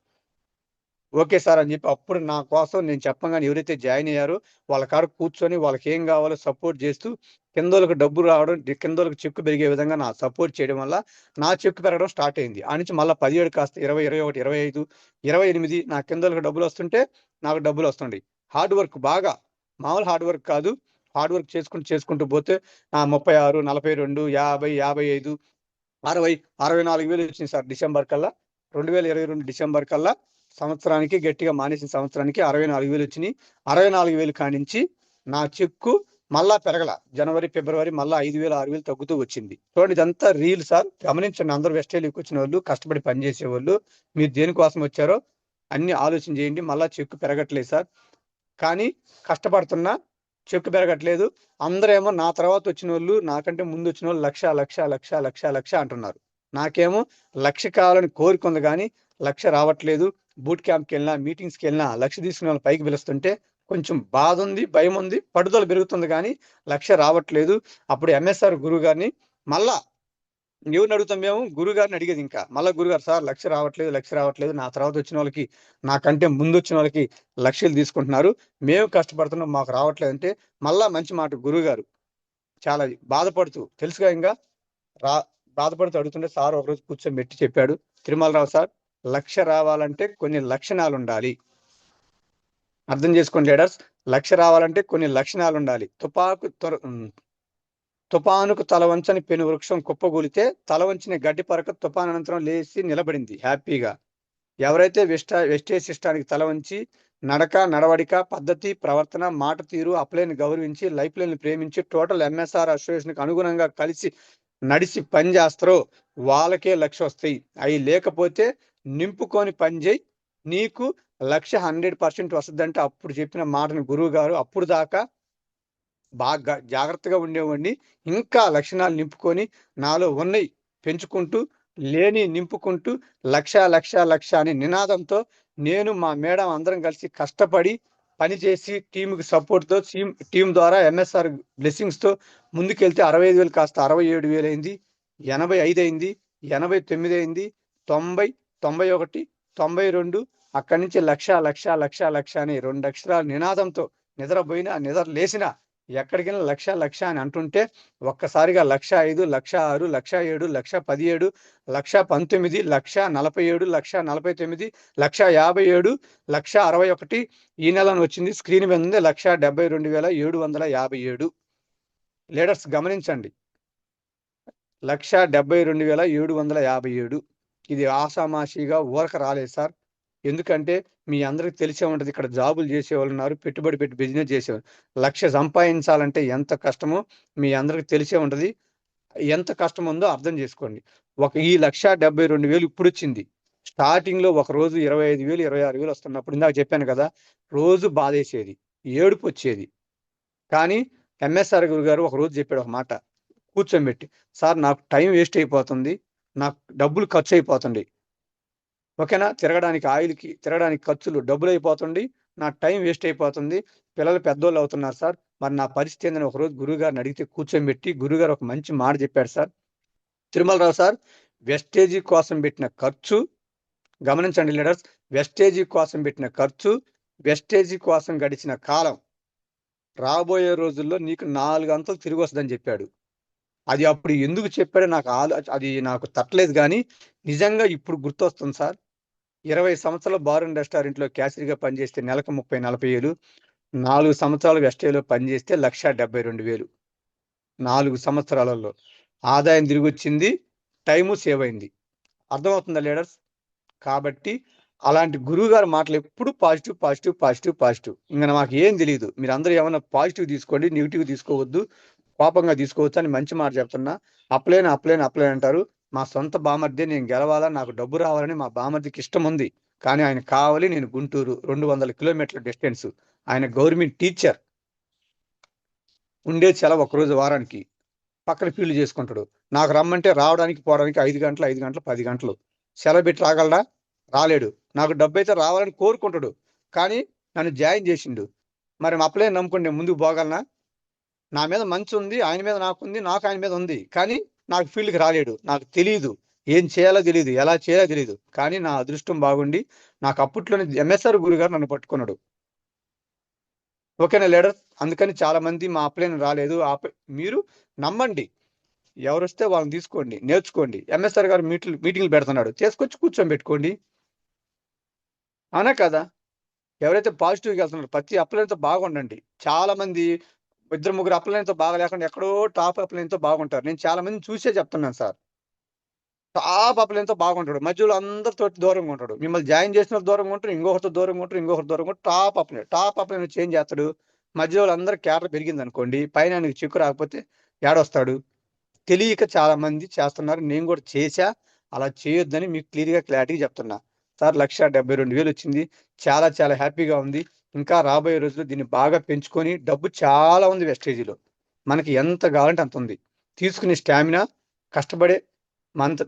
ఓకే సార్ అని చెప్పి అప్పుడు నా కోసం నేను చెప్పగానే ఎవరైతే జాయిన్ అయ్యారో వాళ్ళ కాడ కూర్చొని వాళ్ళకి ఏం కావాలో సపోర్ట్ చేస్తూ కిందోళ్ళకి డబ్బు రావడం, కిందోళ్ళకి చెక్కు పెరిగే విధంగా నా సపోర్ట్ చేయడం వల్ల నా చెక్కు పెరగడం స్టార్ట్ అయింది. ఆ నుంచి మళ్ళీ 17 కాస్త 20, 21, 25, 28 నా కిందోళ్ళకి డబ్బులు వస్తుంటే నాకు డబ్బులు వస్తుండే. హార్డ్ వర్క్ బాగా, మామూలు హార్డ్ వర్క్ కాదు, హార్డ్ వర్క్ చేసుకుంటూ పోతే 36, 42, 50, 55, 60, 64,000 వచ్చింది సార్ డిసెంబర్ కల్లా. 2022 డిసెంబర్ కల్లా సంవత్సరానికి గట్టిగా మానేసిన సంవత్సరానికి 64,000 వచ్చినాయి. 64,000 కానించి నా చెక్కు మళ్ళా పెరగల. జనవరి, ఫిబ్రవరి మళ్ళా 5,000, 6,000 తగ్గుతూ వచ్చింది. చూడండి, ఇదంతా రీల్ సార్, గమనించండి. అందరూ వెస్టేలికి వచ్చిన వాళ్ళు, కష్టపడి పనిచేసే వాళ్ళు, మీరు దేనికోసం వచ్చారో అన్ని ఆలోచన చేయండి. మళ్ళా చెక్కు పెరగట్లేదు సార్, కానీ కష్టపడుతున్నా చెక్కు పెరగట్లేదు. అందరేమో నా తర్వాత వచ్చిన వాళ్ళు, నాకంటే ముందు వచ్చిన వాళ్ళు లక్ష లక్ష లక్ష లక్ష లక్ష అంటున్నారు. నాకేమో లక్ష కావాలని కోరిక ఉంది, కానీ లక్ష రావట్లేదు. బూట్ క్యాంప్కి వెళ్ళినా, మీటింగ్స్కి వెళ్ళినా లక్ష తీసుకునే వాళ్ళు పైకి పిలుస్తుంటే కొంచెం బాధ ఉంది, భయం ఉంది, పట్టుదల పెరుగుతుంది, కానీ లక్ష రావట్లేదు. అప్పుడు ఎంఎస్ఆర్ గురువు గారిని మళ్ళా ఎవరిని అడుగుతాం? మేము గురువు గారిని అడిగేది. ఇంకా మళ్ళీ గురుగారు, సార్ లక్ష రావట్లేదు, నా తర్వాత వచ్చిన వాళ్ళకి, నాకంటే ముందు వచ్చిన వాళ్ళకి లక్షలు తీసుకుంటున్నారు, మేము కష్టపడుతున్నాం, మాకు రావట్లేదు అంటే మళ్ళా మంచి మాట గురువు గారు చాలా బాధపడుతూ, తెలుసుగా ఇంకా బాధపడుతూ అడుగుతుంటే సార్ ఒకరోజు కూర్చొని పెట్టి చెప్పాడు, తిరుమలరావు సార్, లక్ష రావాలంటే కొన్ని లక్షణాలు ఉండాలి. అర్థం చేసుకోండి లీడర్స్, లక్ష రావాలంటే కొన్ని లక్షణాలు ఉండాలి. తుపానుకు తల వంచని పెను వృక్షం కుప్పగూలితే తల వంచిన గడ్డి పరక తుఫాన్ అనంతరం లేచి నిలబడింది హ్యాపీగా. ఎవరైతే వెస్టేజ్ సిస్టానికి తల వంచి నడక, నడవడిక, పద్ధతి, ప్రవర్తన, మాట తీరు, అప్లైన్ గౌరవించి, లైఫ్ లైన్ ప్రేమించి, టోటల్ ఎంఎస్ఆర్ అసోసియేషన్కి అనుగుణంగా కలిసి నడిచి పని చేస్తారో వాళ్ళకే లక్ష వస్తాయి. అవి లేకపోతే నింపుకొని పని చేయి, నీకు లక్ష 100% వస్తుందంటే అప్పుడు చెప్పిన మాటని గురువు గారు అప్పుడు దాకా బాగా జాగ్రత్తగా ఉండేవాడిని. ఇంకా లక్షణాలు నింపుకొని నాలో ఉన్నాయి పెంచుకుంటూ, లేని నింపుకుంటూ లక్ష లక్ష లక్ష అనే నినాదంతో నేను మా మేడం అందరం కలిసి కష్టపడి పనిచేసి టీంకి సపోర్ట్తో టీం ద్వారా ఎంఎస్ఆర్ బ్లెస్సింగ్స్తో ముందుకెళ్తే 65,000 కాస్త 67,000 అయింది, 85 అయింది, 89 అయింది, 90, 91, 92, అక్కడి నుంచి లక్ష లక్ష లక్ష లక్ష అని 2 అక్షరాల నినాదంతో నిద్రపోయినా, నిద్ర లేచినా, ఎక్కడికైనా లక్ష లక్ష అని అంటుంటే ఒక్కసారిగా 1,05,000, 1,06,000, 1,07,000, 1,17,000, 1,19,000, 1,47,000, 1,49,000, 1,57,000, 1,61 ఈ నెలను వచ్చింది. స్క్రీన్ మీద ఉంది 1,72,757. లీడర్స్ గమనించండి, 1,72,757. ఇది ఆషామాషిగా ఊరక రాలేదు సార్. ఎందుకంటే మీ అందరికి తెలిసే ఉంటుంది, ఇక్కడ జాబులు చేసేవాళ్ళు ఉన్నారు, పెట్టుబడి పెట్టి బిజినెస్ చేసేవాళ్ళు. లక్ష సంపాదించాలంటే ఎంత కష్టమో మీ అందరికి తెలిసే ఉంటుంది. ఎంత కష్టం ఉందో అర్థం చేసుకోండి. ఈ 1,72,000 ఇప్పుడు వచ్చింది. స్టార్టింగ్ లో ఒక రోజు 25,000, 26,000 వస్తున్నప్పుడు ఇందాక చెప్పాను కదా, రోజు బాధేసేది, ఏడుపు వచ్చేది. కానీ ఎంఎస్ఆర్ గురు గారు ఒక రోజు చెప్పాడు ఒక మాట కూర్చోబెట్టి, సార్ నాకు టైం వేస్ట్ అయిపోతుంది, నాకు డబ్బులు ఖర్చు అయిపోతుంది, ఓకేనా, తిరగడానికి ఖర్చులు డబ్బులు అయిపోతుంది, నా టైం వేస్ట్ అయిపోతుంది, పిల్లలు పెద్దోళ్ళు అవుతున్నారు సార్, మరి నా పరిస్థితి ఏందని ఒకరోజు గురుగారిని అడిగితే కూర్చోబెట్టి గురుగారు ఒక మంచి మాట చెప్పాడు సార్, తిరుమలరావు సార్, వెస్టేజీ కోసం పెట్టిన ఖర్చు, గమనించండి లీడర్స్, వెస్టేజీ కోసం పెట్టిన ఖర్చు, వెస్టేజీ కోసం గడిచిన కాలం రాబోయే రోజుల్లో నీకు 4 అంతలు తిరిగి వస్తుందని చెప్పాడు. అది అప్పుడు ఎందుకు చెప్పాడో అది నాకు తట్టలేదు, కానీ నిజంగా ఇప్పుడు గుర్తొస్తుంది సార్. 20 సంవత్సరాలు బార్ అండ్ రెస్టారెంట్లో క్యాషియర్గా పనిచేస్తే నెలకు 30-40,000, 4 సంవత్సరాలు వెస్టేజ్లో పనిచేస్తే 1,72,000, 4 సంవత్సరాలలో ఆదాయం తిరిగి వచ్చింది, టైము సేవ్ అయింది. అర్థమవుతుందా లీడర్స్? కాబట్టి అలాంటి గురువు గారి మాటలు ఎప్పుడు పాజిటివ్ పాజిటివ్ పాజిటివ్ పాజిటివ్. ఇంకా మాకు ఏం తెలియదు, మీరు అందరూ ఏమన్నా పాజిటివ్ తీసుకోండి, నెగిటివ్ తీసుకోవద్దు, కోపంగా తీసుకోవచ్చు అని మంచి మాట చెప్తున్నా. అప్లైన్ అప్లైన్ అప్లైన్ అంటారు. మా సొంత బామర్దే, నేను గెలవాలా, నాకు డబ్బు రావాలని మా బామర్దికి ఇష్టం ఉంది. కానీ ఆయన కావాలి, నేను గుంటూరు 200 కిలోమీటర్ల డిస్టెన్స్, ఆయన గవర్నమెంట్ టీచర్, ఉండే సెలవు ఒకరోజు వారానికి, పక్కన ఫీల్డ్ చేసుకుంటాడు. నాకు రమ్మంటే రావడానికి పోవడానికి 5 గంటలు 5 గంటలు 10 గంటలు సెలవు పెట్టి రాగలడా? రాలేడు. నాకు డబ్బు అయితే రావాలని కోరుకుంటాడు, కానీ నన్ను జాయిన్ చేసిండు. మరి మా అప్లైన్ నమ్ముకుంటే ముందుకు పోగలనా? నా మీద మంచి ఉంది, ఆయన మీద నాకుంది, నాకు ఆయన మీద ఉంది, కానీ నాకు ఫీల్డ్కి రాలేడు. నాకు తెలియదు, ఏం చేయాలో తెలియదు, ఎలా చేయాలో తెలియదు. కానీ నా అదృష్టం బాగుండి నాకు అప్పట్లోనే ఎంఎస్ఆర్ గురు గారు నన్ను పట్టుకున్నాడు. ఓకేనా లీడర్? అందుకని చాలా మంది మా అప్లైన్ రాలేదు. మీరు నమ్మండి, ఎవరు వస్తే వాళ్ళని తీసుకోండి, నేర్చుకోండి. ఎంఎస్ఆర్ గారు మీటింగ్లు పెడుతున్నాడు, తీసుకొచ్చి కూర్చొని పెట్టుకోండి. అవునా కదా? ఎవరైతే పాజిటివ్గా వెళ్తున్నారో ప్రతి అప్లైన్తో బాగుండండి. చాలా మంది 2-3 అప్లైన్తో బాగా లేకుండా ఎక్కడో టాప్ అప్లైన్తో బాగుంటారు. నేను చాలా మంది చూసే చెప్తున్నాను సార్. టాప్ అప్లైన్తో బాగుంటాడు, మధ్యలో అందరితో దూరంగా ఉంటాడు. మిమ్మల్ని జాయిన్ చేసిన దూరంగా ఉంటారు, ఇంకొకరితో దూరంగా ఉంటారు, ఇంకొకరి దూరంగా ఉంటారు. టాప్ అప్లైన్ చేంజ్ చేస్తాడు. మధ్యలో అందరు క్యాటర్ పెరిగింది అనుకోండి, పైన ఆయనకి చిక్కు రాకపోతే ఏడొస్తాడు. తెలియక చాలా మంది చేస్తున్నారు, నేను కూడా చేశా. అలా చేయొద్దని మీకు క్లియర్గా క్లారిటీ చెప్తున్నా సార్. 1,72,000 వచ్చింది, చాలా చాలా హ్యాపీగా ఉంది. ఇంకా రాబోయే రోజుల్లో దీన్ని బాగా పెంచుకొని, డబ్బు చాలా ఉంది వెస్టేజీలో, మనకి ఎంత కావాలంటే అంత ఉంది. తీసుకునే స్టామినా, కష్టపడే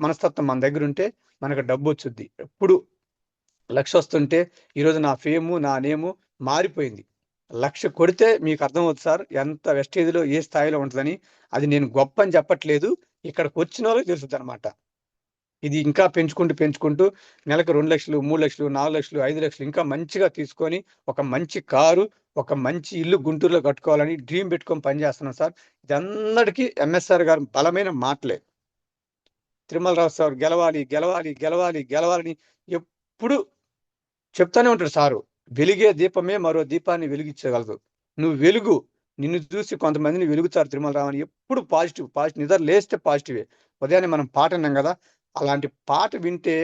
మనస్తత్వం మన దగ్గర ఉంటే మనకు డబ్బు వచ్చుద్ది. ఎప్పుడు 1,00,000 వస్తుంటే ఈరోజు నా ఫేము, నా నేము మారిపోయింది. 1,00,000 కొడితే మీకు అర్థమవుతుంది సార్ ఎంత వెస్టేజ్లో ఏ స్థాయిలో ఉంటుందని. అది నేను గొప్ప అని చెప్పట్లేదు, ఇక్కడికి వచ్చిన వాళ్ళకి తెలుస్తుంది అనమాట. ఇది ఇంకా పెంచుకుంటూ నెలకు 2,00,000, 3,00,000, 4,00,000, 5,00,000 ఇంకా మంచిగా తీసుకొని ఒక మంచి కారు, ఒక మంచి ఇల్లు గుంటూరులో కట్టుకోవాలని డ్రీమ్ పెట్టుకొని పనిచేస్తున్నాను సార్. ఇది అందరికీ ఎంఎస్ఆర్ గారు బలమైన మాటలే. తిరుమలరావు సార్ గెలవాలి గెలవాలి గెలవాలి గెలవాలని ఎప్పుడు చెప్తానే ఉంటాడు సారు. వెలిగే దీపమే మరో దీపాన్ని వెలిగించగలదు. నువ్వు వెలుగు, నిన్ను చూసి కొంతమందిని వెలుగుతారు తిరుమలరావు అని ఎప్పుడు పాజిటివ్ నిద్ర లేస్తే పాజిటివే. ఉదయాన్నే మనం పాట విన్నాం కదా, అలాంటి పాట వింటే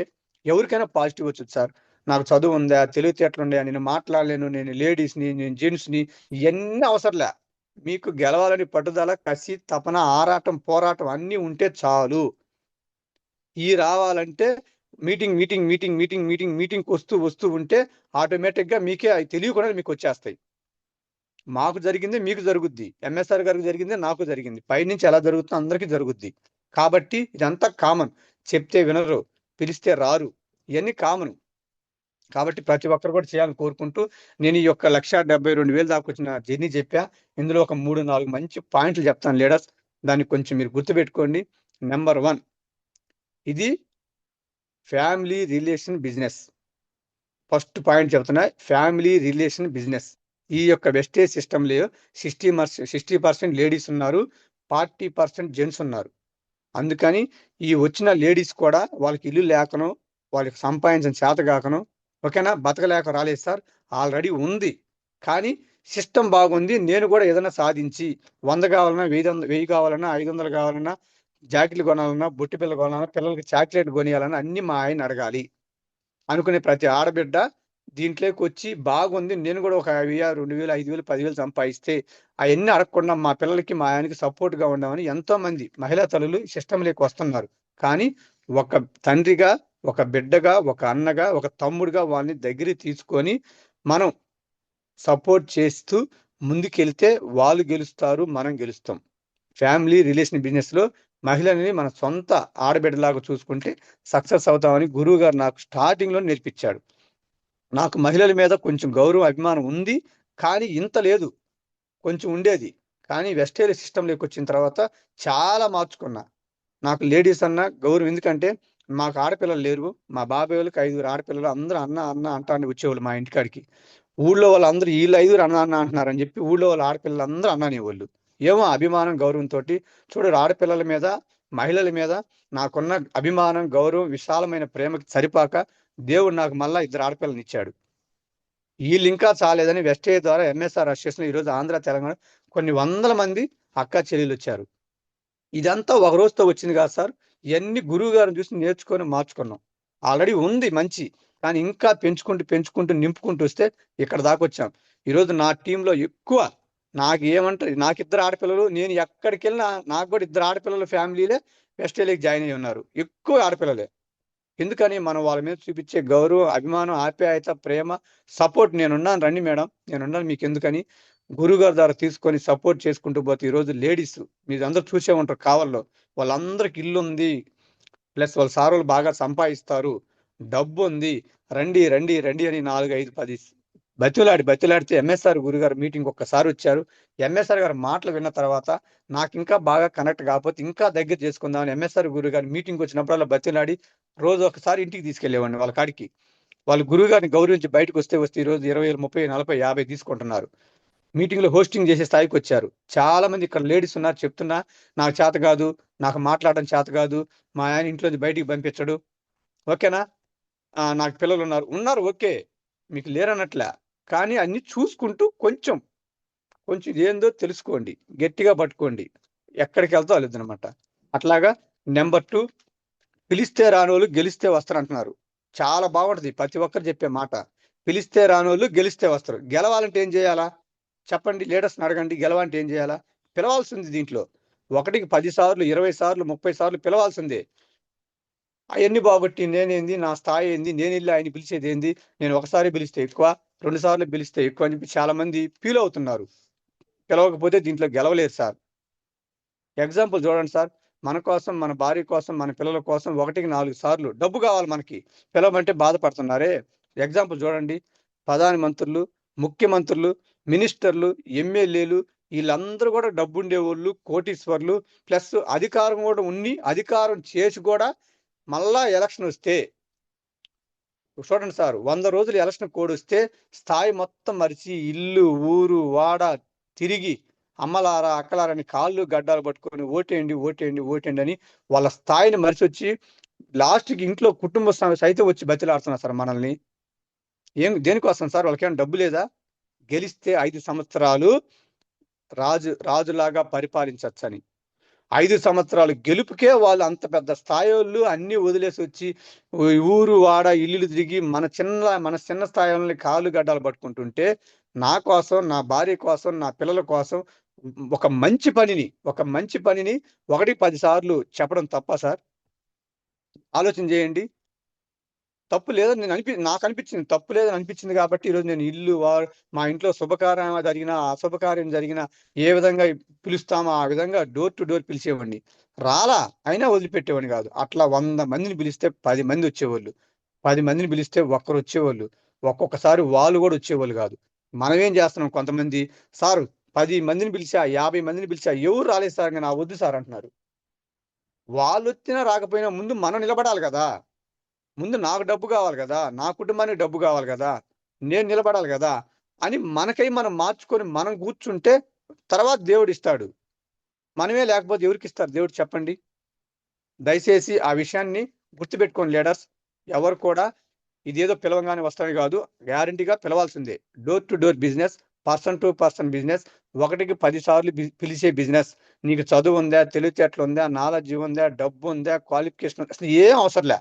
ఎవరికైనా పాజిటివ్ వచ్చుది సార్. నాకు చదువు ఉందా, తెలివితేటలు ఉందా, నేను మాట్లాడలేను, నేను లేడీస్ని, నేను జెంట్స్ని, ఇవన్నీ అవసరంలే. మీకు గెలవాలని పట్టుదల, కసి, తపన, ఆరాటం, పోరాటం అన్నీ ఉంటే చాలు. ఈ రావాలంటే మీటింగ్ వస్తూ ఉంటే ఆటోమేటిక్గా మీకే అవి తెలియకుండా మీకు వచ్చేస్తాయి. మాకు జరిగింది మీకు జరుగుద్ది, ఎంఎస్ఆర్ గారికి జరిగింది నాకు జరిగింది, పైనుంచి ఎలా జరుగుతుందో అందరికీ జరుగుద్ది. కాబట్టి ఇదంతా కామన్. చెప్తే వినరు, పిలిస్తే రారు, ఇవన్నీ కామన్. కాబట్టి ప్రతి ఒక్కరు కూడా చేయాలని కోరుకుంటూ నేను ఈ యొక్క 1,72,000 దాకా వచ్చిన జర్నీ చెప్పా. ఇందులో ఒక 3-4 మంచి పాయింట్లు చెప్తాను లీడర్స్, దాన్ని కొంచెం మీరు గుర్తుపెట్టుకోండి. నెంబర్ 1, ఇది family relation business. First point చెప్తున్నా, ఫ్యామిలీ రిలేషన్ బిజినెస్. ఈ యొక్క వెస్టేజ్ సిస్టంలో 60% లేడీస్ ఉన్నారు, 40% జెంట్స్ ఉన్నారు. అందుకని ఈ వచ్చిన లేడీస్ కూడా వాళ్ళకి ఇల్లు లేకను, వాళ్ళకి సంపాదించిన చేత కాకను, ఓకేనా, బతకలేక రాలేదు సార్, ఆల్రెడీ ఉంది. కానీ సిస్టమ్ బాగుంది, నేను కూడా ఏదైనా సాధించి 100 కావాలన్నా, 1000 కావాలన్నా, 500 కావాలన్నా, జాకెట్లు కొనాలన్నా, బొట్టి పిల్ల కొనాలన్నా, పిల్లలకి చాక్లెట్ కొనియాలన్నా అన్ని మా ఆయన అడగాలి అనుకునే ప్రతి ఆడబిడ్డ దీంట్లోకి వచ్చి బాగుంది, నేను కూడా ఒక 5,000, 2,000, 5,000, 10,000 సంపాదిస్తే అవన్నీ అడగకుండా మా పిల్లలకి మా ఆయనకి సపోర్ట్గా ఉండమని ఎంతో మంది మహిళా తల్లులు సిస్టంలోకి వస్తున్నారు. కానీ ఒక తండ్రిగా, ఒక బిడ్డగా, ఒక అన్నగా, ఒక తమ్ముడుగా వాళ్ళని దగ్గరికి తీసుకొని మనం సపోర్ట్ చేస్తూ ముందుకెళ్తే వాళ్ళు గెలుస్తారు, మనం గెలుస్తాం. ఫ్యామిలీ రిలేషన్ బిజినెస్లో మహిళని మన సొంత ఆడబిడ్డలాగా చూసుకుంటే సక్సెస్ అవుతామని గురువు గారు నాకు స్టార్టింగ్లో నేర్పించాడు. నాకు మహిళల మీద కొంచెం గౌరవం, అభిమానం ఉంది, కానీ ఇంత లేదు, కొంచెం ఉండేది. కానీ వెస్టేజ్ సిస్టంలోకి వచ్చిన తర్వాత చాలా మార్చుకున్నా. నాకు లేడీస్ అన్న గౌరవం, ఎందుకంటే మాకు ఆడపిల్లలు లేరు. మా బాబాయ్ వాళ్ళకి 5 ఆడపిల్లలు, అందరూ అన్న అన్న అంటాన్ని వచ్చేవాళ్ళు మా ఇంటికాడికి. ఊళ్ళో వాళ్ళందరూ వీళ్ళు 5 అన్న అన్న అంటున్నారని చెప్పి ఊళ్ళో వాళ్ళ ఆడపిల్లలు అందరూ అన్ననేవాళ్ళు. ఏమో అభిమానం, గౌరవంతో. చూడరు, ఆడపిల్లల మీద, మహిళల మీద నాకున్న అభిమానం, గౌరవం, విశాలమైన ప్రేమకి సరిపాక దేవుడు నాకు మళ్ళా 2 ఆడపిల్లని ఇచ్చాడు. వీళ్ళు ఇంకా చాలేదని వెస్టేజ్ ద్వారా ఎంఎస్ఆర్ అసోసియేషన్ ఈరోజు ఆంధ్ర, తెలంగాణ కొన్ని వందల మంది అక్క చెల్లెలు వచ్చారు. ఇదంతా ఒక రోజుతో వచ్చింది కాదు సార్. ఇవన్నీ గురువు గారిని చూసి నేర్చుకొని మార్చుకున్నాం. ఆల్రెడీ ఉంది మంచి, కానీ ఇంకా పెంచుకుంటూ నింపుకుంటూ వస్తే ఇక్కడ దాకా వచ్చాం. ఈరోజు నా టీంలో ఎక్కువ నాకు ఏమంటారు, నాకు 2 ఆడపిల్లలు. నేను ఎక్కడికి వెళ్ళినా నాకు కూడా 2 ఆడపిల్లల ఫ్యామిలీలే వెస్టేలికి జాయిన్ అయ్యి ఉన్నారు. ఎక్కువ ఆడపిల్లలే. ఎందుకని మనం వాళ్ళ మీద చూపించే గౌరవం, అభిమానం, ఆప్యాయత, ప్రేమ, సపోర్ట్. నేనున్నాను రండి మేడం, నేనున్నాను మీకు ఎందుకని గురువుగారి ద్వారా తీసుకొని సపోర్ట్ చేసుకుంటూ పోతే ఈరోజు లేడీస్ మీరు అందరూ చూసే ఉంటారు కావాలో, వాళ్ళందరికి ఇల్లు ఉంది, ప్లస్ వాళ్ళ సారులు బాగా సంపాదిస్తారు, డబ్బు ఉంది, రండి రండి రండి అని 4, 5, 10 బతిలాడితే ఎంఎస్ఆర్ గురుగారు మీటింగ్ ఒక్కసారి వచ్చారు. ఎంఎస్ఆర్ గారు మాటలు విన్న తర్వాత నాకు ఇంకా బాగా కనెక్ట్ కాకపోతే ఇంకా దగ్గర చేసుకుందామని ఎంఎస్ఆర్ గురుగారు మీటింగ్ వచ్చినప్పుడల్లా బతిలాడి రోజు ఒకసారి ఇంటికి తీసుకెళ్లేవాడిని వాళ్ళ కాడికి. వాళ్ళు గురువు గారిని గౌరవించి బయటకు వస్తే ఈరోజు 20, 30, 40, 50 తీసుకుంటున్నారు. మీటింగ్ లో హోస్టింగ్ చేసే స్థాయికి వచ్చారు. చాలా మంది ఇక్కడ లేడీస్ ఉన్నారు, చెప్తున్నా నాకు చేత కాదు, నాకు మాట్లాడడం చేత కాదు, మా ఆయన ఇంట్లో బయటికి పంపించడు, ఓకేనా, నాకు పిల్లలు ఉన్నారు ఓకే, మీకు లేరన్నట్లే, కానీ అన్ని చూసుకుంటూ కొంచెం ఇదేందో తెలుసుకోండి, గట్టిగా పట్టుకోండి, ఎక్కడికి వెళ్తా వాళ్ళిద్దు అనమాట. అట్లాగా నెంబర్ 2, పిలిస్తే రానోళ్ళు గెలిస్తే వస్తారు అంటున్నారు. చాలా బాగుంటది ప్రతి ఒక్కరు చెప్పే మాట. పిలిస్తే రానోళ్ళు గెలిస్తే వస్తారు. గెలవాలంటే ఏం చేయాలా చెప్పండి, లీడర్స్ని అడగండి. గెలవాలంటే ఏం చేయాలా? పిలవాల్సింది. దీంట్లో 1కి 10 సార్లు, 20 సార్లు, 30 సార్లు పిలవాల్సిందే. అవన్నీ బాగొట్టి నేనేంది, నా స్థాయి ఏంది, నేను వెళ్ళి ఆయన పిలిచేది ఏంది, నేను ఒకసారి పిలిస్తే ఎక్కువ, 2 సార్లు పిలిస్తే ఎక్కువ అని చెప్పి చాలా మంది ఫీల్ అవుతున్నారు. పిలవకపోతే దీంట్లో గెలవలేరు సార్. ఎగ్జాంపుల్ చూడండి సార్, మన కోసం, మన భార్య కోసం, మన పిల్లల కోసం 1కి 4 సార్లు డబ్బు కావాలి మనకి, పిలవమంటే బాధపడుతున్నారే. ఎగ్జాంపుల్ చూడండి, ప్రధానమంత్రులు, ముఖ్యమంత్రులు, మినిస్టర్లు, ఎమ్మెల్యేలు, వీళ్ళందరూ కూడా డబ్బు ఉండేవాళ్ళు, కోటీశ్వర్లు, ప్లస్ అధికారం కూడా అధికారం చేసి కూడా మళ్ళా ఎలక్షన్ వస్తే చూడండి సార్, 100 రోజులు ఎలక్షన్ కోడ్ వస్తే స్థాయి మొత్తం మరిచి ఇల్లు, ఊరు, వాడ తిరిగి అమ్మలారా, అక్కలారని కాళ్ళు గడ్డాలు పట్టుకొని ఓటేయండి అని వాళ్ళ స్థాయిని మరిచి వచ్చి లాస్ట్కి ఇంట్లో కుటుంబ సైతం వచ్చి బతిలాడుతున్నారు సార్ మనల్ని. దేనికోసం సార్? వాళ్ళకేమైనా డబ్బు లేదా? గెలిస్తే 5 సంవత్సరాలు రాజులాగా పరిపాలించచ్చని. 5 సంవత్సరాలు గెలుపుకే వాళ్ళు అంత పెద్ద స్థాయి వాళ్ళు అన్ని వదిలేసి వచ్చి ఊరు వాడ ఇల్లు తిరిగి మన చిన్న స్థాయిలో కాళ్ళు గడ్డాలు పట్టుకుంటుంటే, నా కోసం, నా భార్య కోసం, నా పిల్లల కోసం ఒక మంచి పనిని 1కి 10 సార్లు చెప్పడం తప్ప సార్? ఆలోచన చేయండి. తప్పు లేదని నాకు అనిపించింది, తప్పు లేదని అనిపించింది కాబట్టి ఈరోజు నేను మా ఇంట్లో శుభకార్యం జరిగినా, అశుభకార్యం జరిగినా ఏ విధంగా పిలుస్తామో ఆ విధంగా డోర్ టు డోర్ పిలిచేవాడిని. రాలా అయినా వదిలిపెట్టేవాడిని కాదు. అట్లా 100 మందిని పిలిస్తే 10 మంది వచ్చేవాళ్ళు, 10 మందిని పిలిస్తే ఒక్కరు వచ్చేవాళ్ళు, ఒక్కొక్కసారి వాళ్ళు కూడా వచ్చేవాళ్ళు కాదు. మనం ఏం చేస్తున్నాం, కొంతమంది సార్ 10 మందిని పిలిచా, 50 మందిని పిలిచా, ఎవరు రాలేదు సార్, నా వద్దు సార్ అంటున్నారు. వాళ్ళు వచ్చినా రాకపోయినా ముందు మనం నిలబడాలి కదా. ముందు నాకు డబ్బు కావాలి కదా, నా కుటుంబానికి డబ్బు కావాలి కదా, నేను నిలబడాలి కదా అని మనకై మనం మార్చుకొని మనం కూర్చుంటే తర్వాత దేవుడు ఇస్తాడు. మనమే లేకపోతే ఎవరికి ఇస్తారు దేవుడు చెప్పండి? దయచేసి ఆ విషయాన్ని గుర్తుపెట్టుకోండి లీడర్స్. ఎవరు కూడా ఇదేదో పిలవంగానే వస్తాయి కాదు, గ్యారంటీగా పిలవాల్సిందే. Door to door business, person to person business, 1కి 10 సార్లు పిలిచే బిజినెస్. నీకు చదువు ఉందా, తెలివితేటలు ఉందా, నాలెడ్జ్ ఉందా, డబ్బు ఉందా, క్వాలిఫికేషన్, అసలు ఏం అవసరంలే.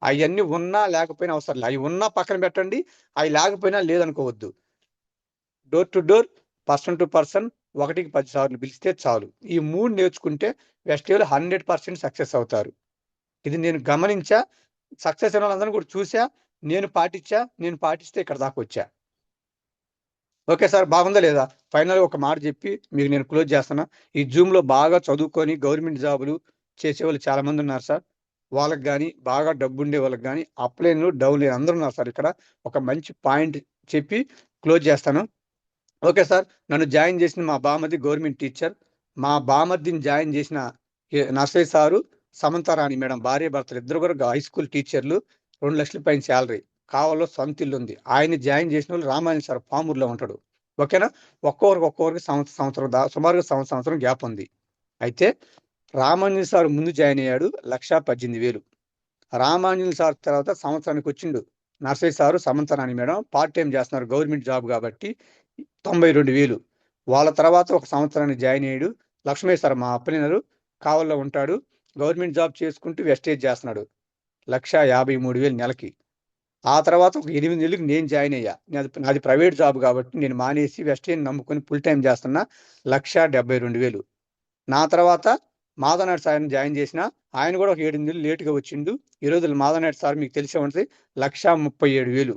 అవన్నీ ఉన్నా లేకపోయినా అవసరం లే. అవి ఉన్నా పక్కన పెట్టండి, అవి లేకపోయినా లేదనుకోవద్దు. Door to door, person to person, 1కి 10 సార్లు పిలిస్తే చాలు. ఈ 3 నేర్చుకుంటే వెస్టేలు 100% సక్సెస్ అవుతారు. ఇది నేను గమనించా, సక్సెస్ అయిన వాళ్ళందరినీ కూడా చూసా, నేను పాటిస్తే ఇక్కడ దాకా వచ్చా. ఓకే సార్, బాగుందా లేదా? ఫైనల్ ఒక మాట చెప్పి మీకు నేను క్లోజ్ చేస్తున్నా. ఈ జూమ్లో బాగా చదువుకొని గవర్నమెంట్ జాబులు చేసేవాళ్ళు చాలా మంది ఉన్నారు సార్. వాళ్ళకి కానీ, బాగా డబ్బు ఉండే వాళ్ళకి కానీ, అప్లైన్లు డౌన్ లేని అందరూ ఉన్నారు సార్. ఇక్కడ ఒక మంచి పాయింట్ చెప్పి క్లోజ్ చేస్తాను. ఓకే సార్, నన్ను జాయిన్ చేసిన మా బామర్ది గవర్నమెంట్ టీచర్, మా బామర్దిని జాయిన్ చేసిన నర్సయ్య సారు, సమంతారాణి మేడం, భార్య భర్తలు ఇద్దరు కూడా హై స్కూల్ టీచర్లు, 2 లక్షల పైన శాలరీ, కావాలో సొంత ఇల్లు ఉంది. ఆయన జాయిన్ చేసిన వాళ్ళు రామాయణ సార్ పామూరులో ఉంటాడు. ఓకేనా? ఒక్కొక్కరికి సంవత్సరం సుమారుగా సంవత్సరం గ్యాప్ ఉంది. అయితే రామాంజన్ సార్ ముందు జాయిన్ అయ్యాడు, 1,18,000. రామాంజన్ సార్ తర్వాత సంవత్సరానికి వచ్చిండు Narsaiah sir, Samantharani madam part time చేస్తున్నారు గవర్నమెంట్ జాబ్ కాబట్టి 92,000. వాళ్ళ తర్వాత ఒక సంవత్సరానికి జాయిన్ అయ్యాడు లక్ష్మయ్య సార్, మా అప్లైనరు, కావల్లో ఉంటాడు. గవర్నమెంట్ జాబ్ చేసుకుంటూ వెస్టేజ్ చేస్తున్నాడు. 1,53,000 నెలకి. ఆ తర్వాత ఒక 8 నెలలకి నేను జాయిన్ అయ్యా. నాది ప్రైవేట్ జాబ్ కాబట్టి నేను మానేసి వెస్టేజ్‌ని నమ్ముకొని ఫుల్ టైమ్ చేస్తున్నా. 1,72,000. నా తర్వాత మాధవనాయుడు సార్‌ని జాయిన్ చేసిన. ఆయన కూడా ఒక 7 నెలలు లేట్‌గా వచ్చిండు. ఈ రోజు మాధవనాయుడు సార్ మీకు తెలిసే ఉంటది. 1,37,000.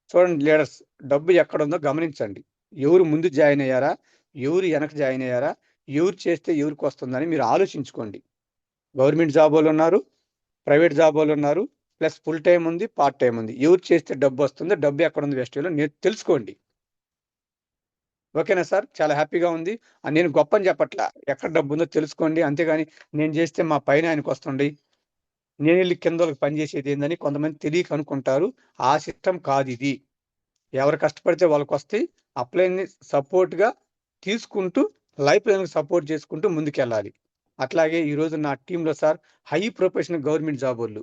చూడండి లీడర్స్, డబ్బు ఎక్కడుందో గమనించండి. ఎవరు ముందు జాయిన్ అయ్యారా? ఎవరు వెనక జాయిన్ అయ్యారా? ఎవరు చేస్తే ఎవరికొస్తుందని మీరు ఆలోచించుకోండి. గవర్నమెంట్ జాబోళ్ళున్నారు, ప్రైవేట్ జాబోళ్ళున్నారు, ప్లస్ ఫుల్ టైమ్ ఉంది, పార్ట్ టైమ్ ఉంది. ఎవరు చేస్తే డబ్బొస్తుందో, డబ్బు ఎక్కడుంది వెస్టేజ్‌లో తెలుసుకోండి. ఓకేనా సార్? చాలా హ్యాపీగా ఉంది. నేను గొప్పని చెప్పట్లా. ఎక్కడ డబ్బుందో తెలుసుకోండి. అంతేగాని నేను చేస్తే మా పైన ఆయనకొస్తుంది. నేనెళ్ళి కిందోళ్ళకి పని చేసేది ఏందని కొంతమంది తెలియక అనుకుంటారు. ఆ సిస్టమ్ కాదిది. ఎవరు కష్టపడితే వాళ్ళకొస్తాయి. అప్లైన్‌ని సపోర్ట్‌గా తీసుకుంటూ, లైఫ్ లైన్‌కి సపోర్ట్ చేసుకుంటూ ముందుకెళ్ళాలి. అట్లాగే ఈరోజు నా టీమ్‌లో సార్ హై ప్రొఫెషనల్ గవర్నమెంట్ జాబోళ్ళు.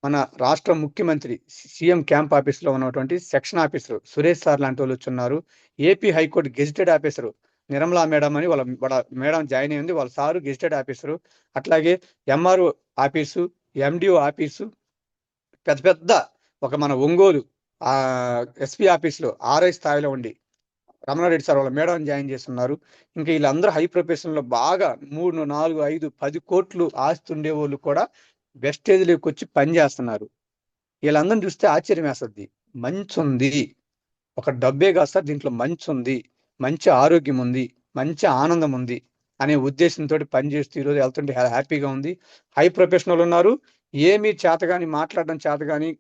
మన రాష్ట్ర ముఖ్యమంత్రి సీఎం క్యాంప్ ఆఫీస్‌లో ఉన్నటువంటి సెక్షన్ ఆఫీసర్ సురేష్ సార్ లాంటోళ్ళు వచ్చున్నారు. AP high court gazetted officer Nirmala madam అని వాళ్ళ మేడం జాయిన్ అయింది. వాళ్ళ సారు గెజిటెడ్ ఆఫీసరు. అట్లాగే ఎంఆర్ఓ ఆఫీసు, ఎండిఓ ఆఫీసు, పెద్ద పెద్ద ఒక మన ఒంగోలు ఎస్పీ ఆఫీస్‌లో ఆర్ఐ స్థాయిలో ఉండి రమణారెడ్డి సార్ వాళ్ళ మేడం జాయిన్ చేస్తున్నారు. ఇంకా వీళ్ళందరూ హై ప్రొఫెషన్‌లో బాగా 3, 4, 5, 10 కోట్లు ఆస్తి ఉండేవాళ్ళు కూడా వెస్టేజ్‌లోకి వచ్చి పని చేస్తున్నారు. వీళ్ళందరిని చూస్తే ఆశ్చర్యం వేస్తది. మంచుంది. ఒక డబ్బే కాదు సార్, దీంట్లో మంచుంది. మంచి ఆరోగ్యం ఉంది. మంచి ఆనందం ఉంది అనే ఉద్దేశంతోటి పనిచేస్తూ ఈరోజు వెళ్తుంటే హ్యాపీగా ఉంది. హై ప్రొఫెషనల్ ఉన్నారు. ఏమీ చేతగాని, మాట్లాడడం చేతగాని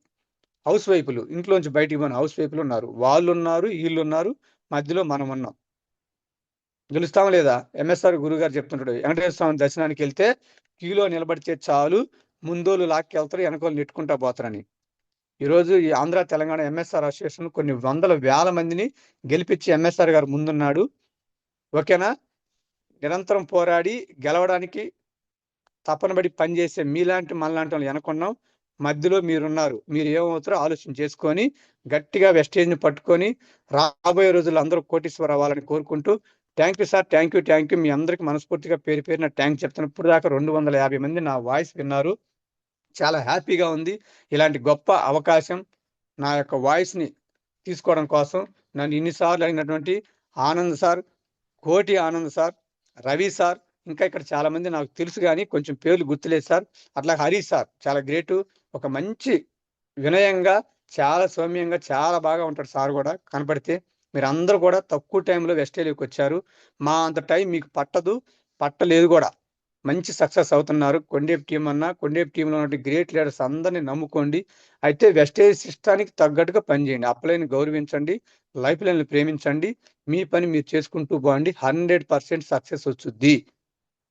హౌస్ వైఫ్‌లు, ఇంట్లోంచి బయటికి పోని హౌస్ వైఫ్‌లు ఉన్నారు. వాళ్ళున్నారు, ఈళ్ళున్నారు. మధ్యలో మనం ఉన్నాం. గెలుస్తామా లేదా? ఎంఎస్ఆర్ గురుగారు చెప్తుంటాడు. వెంకటేశ్వర స్వామి దర్శనానికెళ్తే క్యూలో నిలబడితే చాలు, ముందోళ్ళు లాక్కెళ్తారు, వెనకోళ్ళు నెట్టుకుంటా పోతారని. ఈరోజు ఈ ఆంధ్ర, తెలంగాణ ఎంఎస్ఆర్ అసోసియేషన్ కొన్ని వందల వేల మందిని గెలిపించి ఎంఎస్ఆర్ గారు ముందున్నాడు. ఓకేనా? నిరంతరం పోరాడి గెలవడానికి తపనబడి పనిచేసే మీలాంటి మనలాంటి వాళ్ళు వెనకున్నాం. మధ్యలో మీరున్నారు. మీరు ఏమవుతారో ఆలోచన చేసుకొని గట్టిగా వెస్టేజ్‌ని పట్టుకొని రాబోయే రోజుల్లో అందరూ కోటీశ్వరులు అవ్వాలని కోరుకుంటూ thank you sir. Thank you. మీ అందరికి మనస్ఫూర్తిగా పేరు పేరున థ్యాంక్స్ చెప్తాను. ఇప్పటిదాకా 250 మంది నా వాయిస్ విన్నారు. చాలా హ్యాపీగా ఉంది. ఇలాంటి గొప్ప అవకాశం నా యొక్క వాయిస్‌ని తీసుకోవడం కోసం నన్ను ఇన్నిసార్లు అడిగినటువంటి ఆనంద్ సార్, కోటి ఆనంద్ సార్, రవి సార్, ఇంకా ఇక్కడ చాలా మంది నాకు తెలుసు గానీ కొంచెం పేర్లు గుర్తులేదు సార్. అట్లా హరీష్ సార్ చాలా గ్రేటు. ఒక మంచి వినయంగా, చాలా సౌమ్యంగా, చాలా బాగా ఉంటాడు సార్ కూడా కనపడితే. మీరందరూ కూడా తక్కువ టైంలో వెస్టేజ్‌లోకి వచ్చారు. మా అంత టైం మీకు పట్టలేదు కూడా. మంచి సక్సెస్ అవుతున్నారు. కొండేపు టీం అన్నా, కొండేపు టీంలో ఉన్నటువంటి గ్రేట్ లీడర్స్ అందరిని నమ్ముకోండి. అయితే వెస్టేజ్ సిస్టానికి తగ్గట్టుగా పనిచేయండి. అప్లైని గౌరవించండి. లైఫ్ లైన్‌ని ప్రేమించండి. మీ పని మీరు చేసుకుంటూ పోండి. 100% సక్సెస్ వచ్చుద్ది.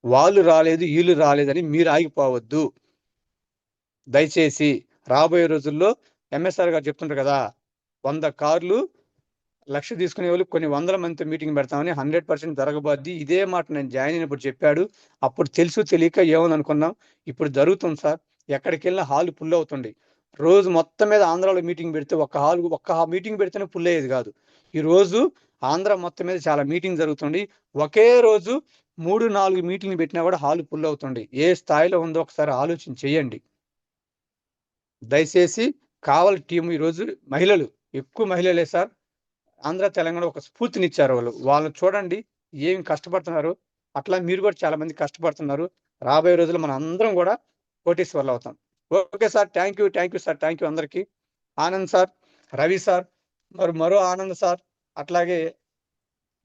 వాళ్ళు రాలేదు, ఈళ్ళు రాలేదని మీరు ఆగిపోవద్దు. దయచేసి రాబోయే రోజుల్లో ఎంఎస్ఆర్ గారు చెప్తుంటారు కదా, 100 కార్లు 1,00,000 తీసుకునేవాళ్ళు కొన్ని వందల మందితో మీటింగ్ పెడతామని. 100% జరగబోద్ది. ఇదే మాట నేను జాయిన్ అయినప్పుడు చెప్పాడు. అప్పుడు తెలుసు తెలియక ఏమని అనుకున్నాం. ఇప్పుడు జరుగుతుంది సార్. ఎక్కడికెళ్ళినా హాల్ ఫుల్ అవుతుంది. రోజు మొత్తం మీద ఆంధ్రాలో మీటింగ్ పెడితే ఒక్క మీటింగ్ పెడితేనే ఫుల్ అయ్యేది కాదు. ఈ రోజు ఆంధ్ర మొత్తం మీద చాలా మీటింగ్ జరుగుతుంది. ఒకే రోజు 3, 4 మీటింగ్లు పెట్టినా కూడా హాల్ ఫుల్ అవుతుంది. ఏ స్థాయిలో ఉందో ఒకసారి ఆలోచన చేయండి. దయచేసి కావలి టీం ఈరోజు మహిళలు, ఎక్కువ మహిళలే సార్. ఆంధ్ర, తెలంగాణ ఒక స్ఫూర్తినిచ్చారు వాళ్ళు. వాళ్ళని చూడండి ఏమి కష్టపడుతున్నారు. అట్లా మీరు కూడా చాలా మంది కష్టపడుతున్నారు. రాబోయే రోజుల్లో మనం అందరం కూడా కోటీశ్వరులు అవుతాం. Okay sir. Thank you sir. Thank you అందరికీ. ఆనంద్ సార్, రవి సార్, మరో ఆనంద్ సార్, అట్లాగే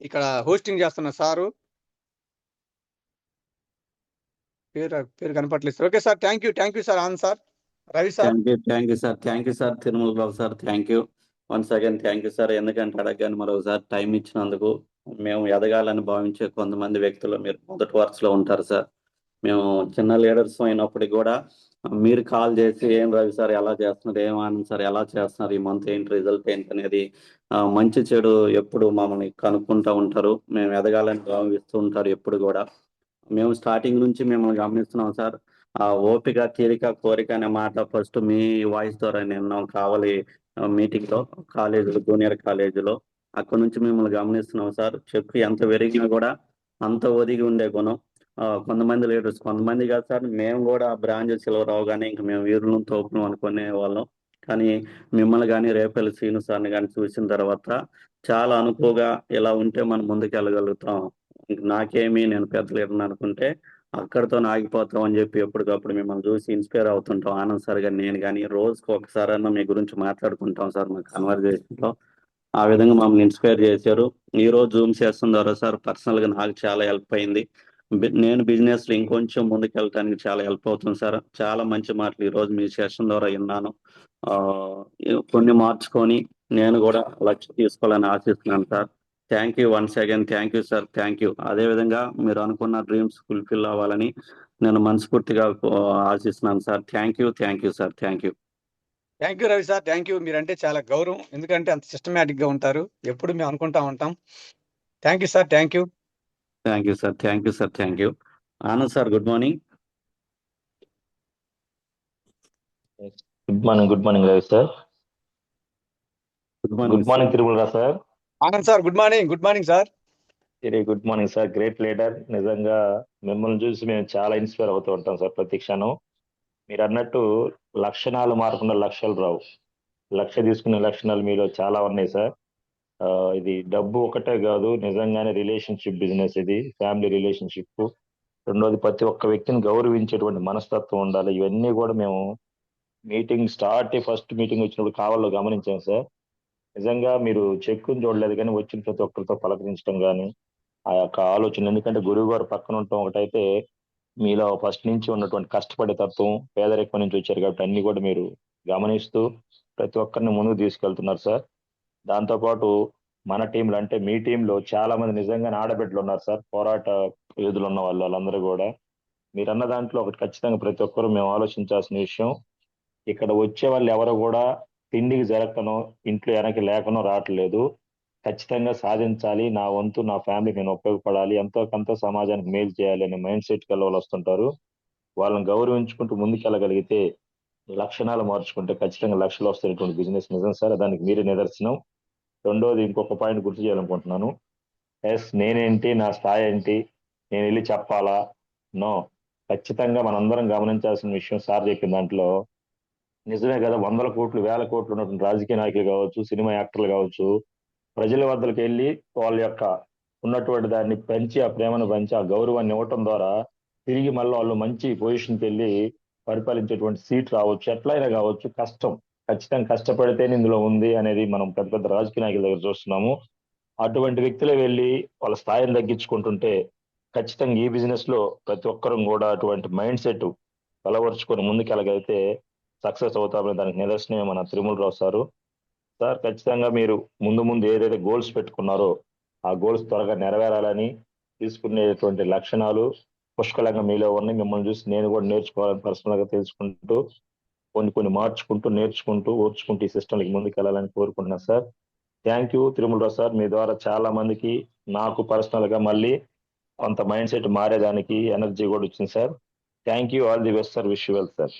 ఇక్కడ హోస్టింగ్ చేస్తున్న సారు పేరు కనపట్లేదు. Okay sir. Thank you sir. Anand sir, Ravi sir. Thank you sir Tirumala Babu sir. Thank you once again. Thank you sir. ఎందుకంటే అడగగానే మరోసారి టైం ఇచ్చినందుకు. మేము ఎదగాలని భావించే కొంతమంది వ్యక్తులు మీరు మొదటి వరుసలో ఉంటారు సార్. మేము చిన్న లీడర్స్ అయినప్పటికీ కూడా మీరు కాల్ చేసి ఏం రవి సార్ ఎలా చేస్తున్నారు, ఏం ఆనంద్ సార్ ఎలా చేస్తున్నారు, ఈ మంత్ ఏంటి రిజల్ట్ ఏంటి అనేది మంచి చెడు ఎప్పుడు మమ్మల్ని కనుక్కుంటూ ఉంటారు. మేము ఎదగాలని భావిస్తూ ఉంటారు ఎప్పుడు కూడా. మేము స్టార్టింగ్ నుంచి మిమ్మల్ని గమనిస్తున్నాం సార్. ఓపిక, తీరిక, కోరిక అనే మాట ఫస్ట్ మీ వాయిస్ ద్వారా నేను కావాలి మీటింగ్ లో కాలేజీలో, జూనియర్ కాలేజీలో అక్కడ నుంచి మిమ్మల్ని గమనిస్తున్నాం సార్. చెప్పి ఎంత పెరిగినా కూడా అంత ఒదిగి ఉండే గుణం. కొంతమంది లీడర్స్, కొంతమంది కాదు సార్, మేము కూడా బ్రాంజ్ సిల్వర్ అవగానే ఇంక మేము వీరులను తోపును అనుకునే వాళ్ళం. కానీ మిమ్మల్ని కానీ రేపల్లి శ్రీను సార్ని కానీ చూసిన తర్వాత చాలా అనుకోగా ఇలా ఉంటే మనం ముందుకు వెళ్ళగలుగుతాం, ఇంక నాకేమి నేను పెద్ద లీడర్ని అనుకుంటే అక్కడితో ఆగిపోతాం అని చెప్పి ఎప్పటికప్పుడు మిమ్మల్ని చూసి ఇన్స్పైర్ అవుతుంటాం. ఆనంద్ సార్ కానీ నేను కానీ రోజుకి ఒకసారన్నా మీ గురించి మాట్లాడుకుంటాం సార్ మా కన్వర్జేషన్లో. ఆ విధంగా మమ్మల్ని ఇన్స్పైర్ చేశారు. ఈ రోజు జూమ్ సెషన్ ద్వారా సార్ పర్సనల్ గా నాకు చాలా హెల్ప్ అయింది. నేను బిజినెస్ లో ఇంకొంచెం ముందుకు వెళ్ళటానికి చాలా హెల్ప్ అవుతుంది సార్. చాలా మంచి మాటలు ఈ రోజు మీ సెషన్ ద్వారా విన్నాను. ఆ, కొన్ని మార్చుకొని నేను కూడా లక్ష్యం తీసుకోవాలని ఆశిస్తున్నాను sir. Thank you once again. Thank you sir. Thank you. అదే విధంగా మీరు అనుకున్న డ్రీమ్స్ ఫుల్ఫిల్ అవ్వాలని నేను మనస్ఫూర్తిగా ఆశిస్తున్నాను sir. Thank you. Thank you sir. Thank you. Thank you Ravi sir, thank you. మీరంటే చాలా గౌరవం, ఎందుకంటే అంత సిస్టమేటిక్ గా ఉంటారు, ఎప్పుడు మేము అనుకుంటా ఉంటాం. Thank you sir, thank you. Thank you sir. Thank you sir. Thank you. Anand sir, good morning. Good morning Ravi sir. Good good morning morning Tirumala sir. Anand sir, good morning. Good morning sir. Very good morning sir. Great leader. నిజంగా మిమ్మల్ని చూసి మేము చాలా inspire అవుతూ ఉంటాం sir ప్రతి క్షణం. మీరు అన్నట్టు లక్షణాలు మారకుండా లక్ష్యాలు రావు. లక్ష్య తీసుకునే లక్షణాలు మీలో చాలా ఉన్నాయి సార్. ఇది డబ్బు ఒకటే కాదు, నిజంగానే రిలేషన్షిప్ బిజినెస్, ఇది ఫ్యామిలీ రిలేషన్షిప్. రెండోది ప్రతి ఒక్క వ్యక్తిని గౌరవించేటువంటి మనస్తత్వం ఉండాలి. ఇవన్నీ కూడా మేము ఫస్ట్ మీటింగ్ వచ్చినప్పుడు కావాలో గమనించాం సార్. నిజంగా మీరు చెక్కుని చూడలేదు కానీ వచ్చిన ప్రతి ఒక్కరితో పలకరించడం కానీ ఆ యొక్క ఆలోచన, ఎందుకంటే గురువు గారు పక్కన ఉండటం ఒకటైతే, మీలో ఫస్ట్ నుంచి ఉన్నటువంటి కష్టపడే తత్వం, పేదరికం నుంచి వచ్చారు కాబట్టి అన్ని కూడా మీరు గమనిస్తూ ప్రతి ఒక్కరిని ముందుకు తీసుకెళ్తున్నారు సార్. దాంతోపాటు మన టీంలో, అంటే మీ టీంలో చాలా మంది నిజంగానే ఆడబిడ్డలు ఉన్నారు సార్, పోరాట యోధులు ఉన్న వాళ్ళందరూ కూడా. మీరు అన్న దాంట్లో ఒకటి ఖచ్చితంగా ప్రతి ఒక్కరు మేము ఆలోచించాల్సిన విషయం, ఇక్కడ వచ్చే వాళ్ళు ఎవరు కూడా తిండికి జరగకనో ఇంట్లో వెనక్కి లేకనో రావట్లేదు. ఖచ్చితంగా సాధించాలి, నా వంతు నా ఫ్యామిలీకి నేను ఉపయోగపడాలి, ఎంతో కొంత సమాజానికి మేలు చేయాలి అనే మైండ్ సెట్ కల వాళ్ళు వస్తుంటారు. వాళ్ళని గౌరవించుకుంటూ ముందుకెళ్ళగలిగితే, లక్షణాలు మార్చుకుంటే ఖచ్చితంగా లక్షలు వస్తున్నటువంటి బిజినెస్ నిజం సార్. దానికి మీరే నిదర్శనం. రెండోది ఇంకొక పాయింట్ గుర్తు చేయాలనుకుంటున్నాను. నేనేంటి, నా స్థాయి ఏంటి, నేను వెళ్ళి చెప్పాలా? నో. ఖచ్చితంగా మనందరం గమనించాల్సిన విషయం సార్ చెప్పిన దాంట్లో నిజమే కదా, 100 కోట్లు 1000 కోట్లు ఉన్నటువంటి రాజకీయ నాయకులు కావచ్చు, సినిమా యాక్టర్లు కావచ్చు, ప్రజల వద్దకు వెళ్ళి వాళ్ళ యొక్క ఉన్నటువంటి దాన్ని పెంచి, ఆ ప్రేమను పెంచి, ఆ గౌరవాన్ని ఇవ్వటం ద్వారా తిరిగి మళ్ళీ వాళ్ళు మంచి పొజిషన్కి వెళ్ళి పరిపాలించేటువంటి సీట్ రావచ్చు, ఎట్లయినా కావచ్చు. కష్టం, ఖచ్చితంగా కష్టపడితేనే ఇందులో ఉంది అనేది మనం పెద్ద పెద్ద రాజకీయ నాయకుల దగ్గర చూస్తున్నాము. అటువంటి వ్యక్తులే వెళ్ళి వాళ్ళ స్థాయిని తగ్గించుకుంటుంటే ఖచ్చితంగా ఈ బిజినెస్ లో ప్రతి ఒక్కరూ కూడా అటువంటి మైండ్ సెట్ బలపరుచుకొని ముందుకెళ్ళగలిగితే సక్సెస్ అవుతామని దానికి నిదర్శనమే మన తిరుమలరావు సారు. సార్ ఖచ్చితంగా మీరు ముందు ఏదైతే గోల్స్ పెట్టుకున్నారో ఆ గోల్స్ త్వరగా నెరవేరాలని, తీసుకునేటువంటి లక్షణాలు పుష్కలంగా మీలో ఉన్నాయి. మిమ్మల్ని చూసి నేను కూడా నేర్చుకోవాలని పర్సనల్ గా తెలుసుకుంటూ కొన్ని మార్చుకుంటూ, నేర్చుకుంటూ, ఓర్చుకుంటూ ఈ సిస్టమ్కి ముందుకు వెళ్ళాలని కోరుకుంటున్నాను sir. Thank you Tirumalarao sir. మీ ద్వారా చాలా మందికి, నాకు పర్సనల్ గా మళ్ళీ కొంత మైండ్ సెట్ మారేదానికి ఎనర్జీ కూడా వచ్చింది sir. Thank you. All the best sir. Wish you well sir.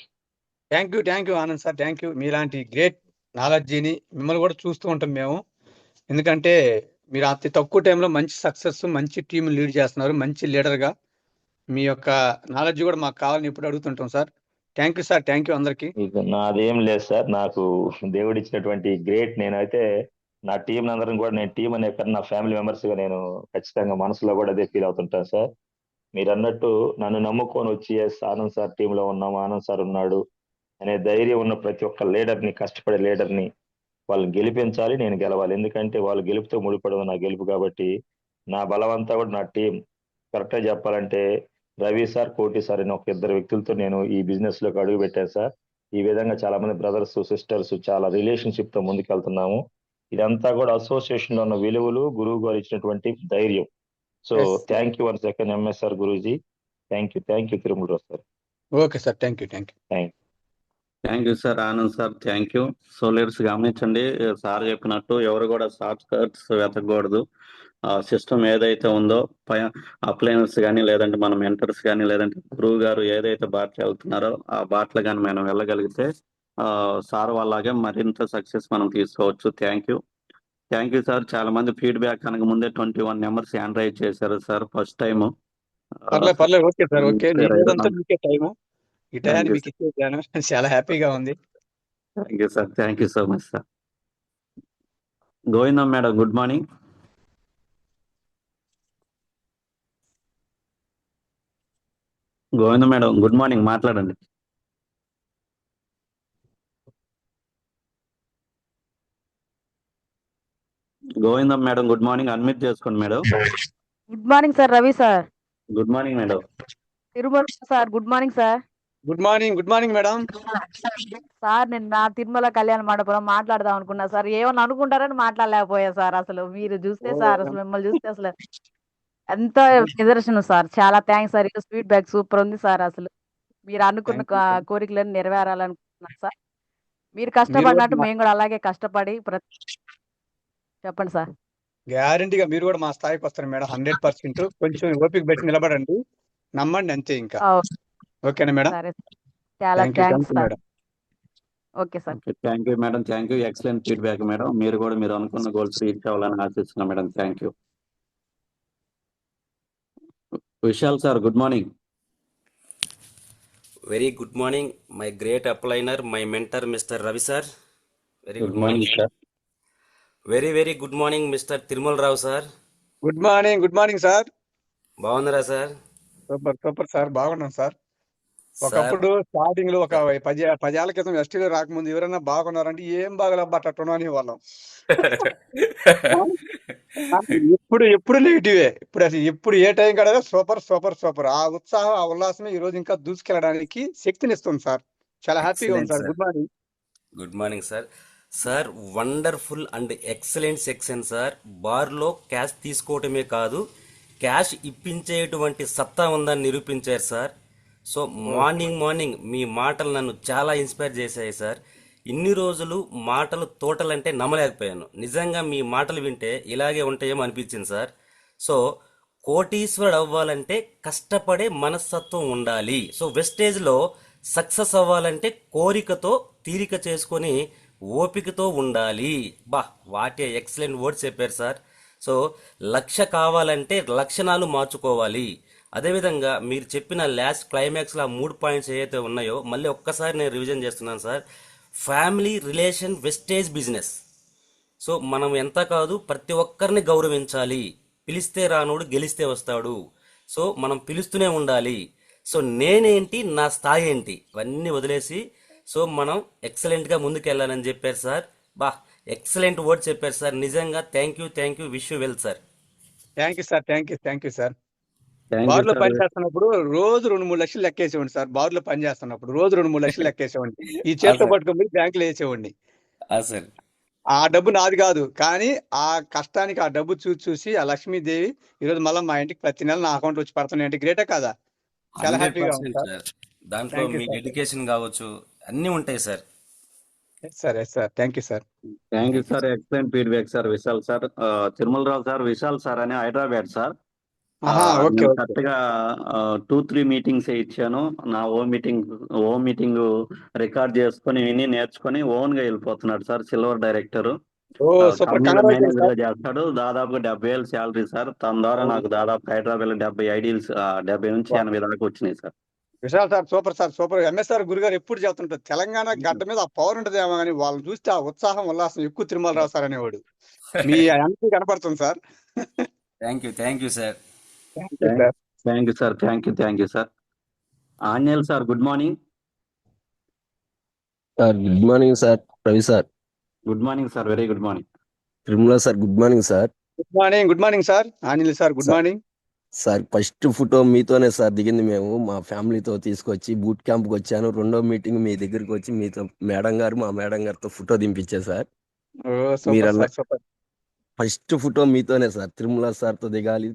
Thank you Anand sir, thank you. మీలాంటి గ్రేట్ నాలెడ్జీని మిమ్మల్ని కూడా చూస్తూ ఉంటాం మేము, ఎందుకంటే మీరు అతి తక్కువ టైంలో మంచి సక్సెస్, మంచి టీం లీడ్ చేస్తున్నారు, మంచి లీడర్గా. మీ యొక్క నాలెడ్జ్ కూడా మాకు కావాలని ఎప్పుడు అడుగుతుంటాం sir. Thank you sir, thank you అందరికీ. ఇక నాదేం లేదు సార్, నాకు దేవుడు ఇచ్చినటువంటి గ్రేట్. నేనైతే నా టీం అందరం కూడా, నేను టీం అనే కన్నా నా ఫ్యామిలీ మెంబర్స్ గా నేను ఖచ్చితంగా మనసులో కూడా అదే ఫీల్ అవుతుంటాను సార్. మీరు అన్నట్టు నన్ను నమ్ముకొని వచ్చి ఆనంద్ సార్ టీంలో ఉన్నాము, ఆనంద్ సార్ ఉన్నాడు అనే ధైర్యం ఉన్న ప్రతి ఒక్క లీడర్ని, కష్టపడే లీడర్ని వాళ్ళని గెలిపించాలి, నేను గెలవాలి. ఎందుకంటే వాళ్ళు గెలుపుతో ముడిపడదు నా గెలుపు. కాబట్టి నా బలం అంతా కూడా నా టీం. కరెక్ట్గా చెప్పాలంటే రవి సార్, కోటి సార్ అని ఒక ఇద్దరు వ్యక్తులతో నేను ఈ బిజినెస్ లోకి అడుగు పెట్టాను సార్. ఈ విధంగా చాలా మంది బ్రదర్స్, సిస్టర్స్, చాలా రిలేషన్షిప్ తో ముందుకెళ్తున్నాము. ఇదంతా కూడా అసోసియేషన్ లో ఉన్న విలువలు, గురువు గారు ఇచ్చినటువంటి ధైర్యం. So thank you one second MSR గురూజీ. Thank you Tirumalarao sir. Okay sir, thank you. Thank you sir. Anand sir, thank you. So leaders గమనించండి, సార్ చెప్పినట్టు ఎవరు కూడా షార్ట్ కట్స్ వెతకూడదు. సిస్టమ్ ఏదైతే ఉందో, అప్లైనర్స్ కానీ, లేదంటే మన మెంటర్స్ కానీ, లేదంటే గురువు గారు ఏదైతే బాటలు వెళ్తున్నారో ఆ బాటలు కానీ మనం వెళ్ళగలిగితే సార్ వాళ్ళలాగే మరింత సక్సెస్ మనం తీసుకోవచ్చు. Thank you sir. చాలా మంది ఫీడ్బ్యాక్ కనుక ముందే 21 నెంబర్స్ హ్యాండ్ రైజ్ చేశారు సార్. ఫస్ట్ టైం పర్లేదు ఓకే సార్, ఓకే. ఈ రోజంతా థ్యాంక్ మీకే టైము. ఈ టయాన్ని యూ మీకు ఇచ్చేసాను. చాలా హ్యాపీగా ఉంది. Thank you sir, thank you so much sir. Govindam madam, good morning. Govindam madam, good morning, మాట్లాడండి. గోవిందం మేడం, గుడ్ మార్నింగ్, అన్మ్యూట్ చేసుకోండి madam. Good morning sir, Ravi sir. Good morning madam. Tirumala sir, good morning sir. Good morning madam. Sir నిన్న తిరుమల కళ్యాణ మండపంలో మాట్లాడదాం అనుకున్నా sir, ఏమన్నా అనుకుంటారని మాట్లాడలేకపోయా sir. అసలు మీరు చూస్తే సార్, అసలు మిమ్మల్ని చూస్తే అసలు ఎంతో నిదర్శనం సార్. చాలా thanks sir. Sweet bag super ఉంది సార్. అసలు మీరు అనుకున్న Thank you, sir. కోరికలను నెరవేరాలనుకుంటున్నాను సార్. మీరు మీరు కష్టపడినట్టు కూడా మేము కూడా అలాగే కష్టపడి చెప్పండి సార్. గ్యారంటీగా మీరు కూడా మా స్థాయికి వస్తారు మేడం. 100%. కొంచెం ఓపిక పెట్టి నిలబడండి, నమ్మండి, అంతే ఇంకా. ఓకేనా మేడం? సరే సార్, చాలా thank you thanks sir. Madam. Okay sir. Thank you madam, thank you. Excellent feedback madam. మీరు కూడా మీరు అనుకున్న గోల్స్ రీచ్ అవ్వాలని ఆశిస్తున్నాం madam. Thank you. Vishal sir, good morning. Very good morning, my great upliner, my mentor, Mr. Ravi sir. Very good morning. Sir. Very good morning, Mr. Tirmal Rao sir. Good morning sir. బాగున్నారా sir? Super sir, బాగున్నాం sir. Sir ఒకప్పుడు starting లో ఒక 10 ఏళ్ల క్రితం ఎస్టీలో రాకముందు ఎవరైనా బాగున్నారంటే ఏం బాగలబ్బట్టను అని వాళ్ళం. ఎప్పుడు నెగిటివే. ఇప్పుడు అసలు ఎప్పుడు ఏ టైం కడ సూపర్. ఆ ఉత్సాహం, ఆ ఉల్లాసమే ఈ రోజు ఇంకా దూసుకెళ్ళడానికి శక్తినిస్తుంది సార్. చాలా హ్యాపీగా ఉంది sir. Good morning. Good morning sir. Sir wonderful and excellent section sir. బార్లో క్యాష్ తీసుకోవటమే కాదు, క్యాష్ ఇప్పించేటువంటి సత్తా ఉందని నిరూపించారు సార్. సో మార్నింగ్ మీ మాటలు నన్ను చాలా ఇన్స్పైర్ చేశాయి సార్. ఇన్ని రోజులు మాటలు తోటలంటే నమ్మలేకపోయాను. నిజంగా మీ మాటలు వింటే ఇలాగే ఉంటాయేమో అనిపించింది సార్. సో కోటీశ్వరుడు అవ్వాలంటే కష్టపడే మనస్తత్వం ఉండాలి. సో వెస్టేజ్లో సక్సెస్ అవ్వాలంటే కోరికతో తీరిక చేసుకొని ఓపికతో ఉండాలి. వాట్ ఏ ఎక్సలెంట్ వర్డ్స్ చెప్పారు సార్. సో లక్ష్య కావాలంటే లక్షణాలు మార్చుకోవాలి. అదేవిధంగా మీరు చెప్పిన లాస్ట్ క్లైమాక్స్లో 3 పాయింట్స్ ఏవైతే ఉన్నాయో మళ్ళీ ఒక్కసారి నేను రివిజన్ చేస్తున్నాను sir. Family, relation, wastage, business. So మనం ఎంత కాదు ప్రతి ఒక్కరిని గౌరవించాలి. పిలిస్తే రానుడు గెలిస్తే వస్తాడు. సో మనం పిలుస్తూనే ఉండాలి. సో నేనేంటి, నా స్థాయి ఏంటి, ఇవన్నీ వదిలేసి సో మనం ఎక్సలెంట్గా ముందుకెళ్ళాలని చెప్పారు సార్. ఎక్సలెంట్ వర్డ్ చెప్పారు సార్. నిజంగా thank you. Wish you well sir. Thank you sir. Thank you బార్లో సార్. పని చేస్తున్నప్పుడు రోజు 2-3 లక్షలు లెక్కేసేవాడిని సార్. బార్లో పని చేస్తున్నప్పుడు రోజు 2-3 లక్షలు లెక్కేసేవాడిని. ఈ చేతితో సార్. పట్టుకొని పోయి బ్యాంకులో వేసేవాడిని. సార్ ఆ డబ్బు నాది కాదు, కానీ ఆ కష్టానికి ఆ డబ్బు చూసి ఆ లక్ష్మీదేవి ఈరోజు మళ్ళీ మా ఇంటికి ప్రతి నెల నా అకౌంట్ వచ్చి పడుతున్నాయి అంటే గ్రేటే కదా. చాలా హ్యాపీగా ఉంది 100% సార్. సార్. దాంట్లో థ్యాంక్ యూ మీ సార్. డెడికేషన్ కావచ్చు, అన్నీ ఉంటాయి sir. Yes sir. Thank you sir. Thank you sir, excellent feedback sir. Vishal sir, Tirumalarao sir, Vishal sir అని హైదరాబాద్ సార్. ఓకే నేను ఓకే. కరెక్ట్ గా 2-3 మీటింగ్స్ ఇచ్చాను. నా ఓ మీటింగ్ రికార్డ్ చేసుకొని విని నేర్చుకొని ఓన్ గా వెళ్ళిపోతున్నాడు సార్. సిల్వర్ డైరెక్టర్, ఓ సూపర్, కంపెనీలో కంగ్రాచులేషన్ మేనేజర్ గా సార్. చేస్తాడు. దాదాపుగా 70,000 శాలరీ సార్. తన ద్వారా నాకు దాదాపు హైదరాబాద్ 70 ఐడియల్స్, 70 నుంచి 80 దాకా వచ్చినాయి sir. Vishal sir super. MSR గురుగారు ఎప్పుడు చెప్తుంటారు, తెలంగాణ గడ్డ మీద ఆ పవర్ ఉంటదేమో కానీ వాళ్ళని చూస్తే ఆ ఉత్సాహం, ఉల్లాసం ఎక్కువ తిరుమలరావు సార్ అనేవాడు. మీ ఎంపీ కనపడుతుంది sir. Thank you sir. Thank you sir. Thank you sir. Anjaneyulu sir, good morning. Sir good morning sir. Ravi sir. Good morning sir, very good morning. Tirumala sir good morning sir. Good morning sir. Anjaneyulu sir good morning. Sir first photo మీతోనే sir దిగింది. మేము మా ఫ్యామిలీతో తీసుకొచ్చి boot క్యాంప్కి వచ్చాను. 2వ meeting మీ దగ్గరికి వచ్చి మీతో మా మేడం గారితో ఫోటో దింపించే సార్. మీరన్న ఫస్ట్ ఫోటో మీతోనే సార్. తిరుమల సార్తో దిగాలి,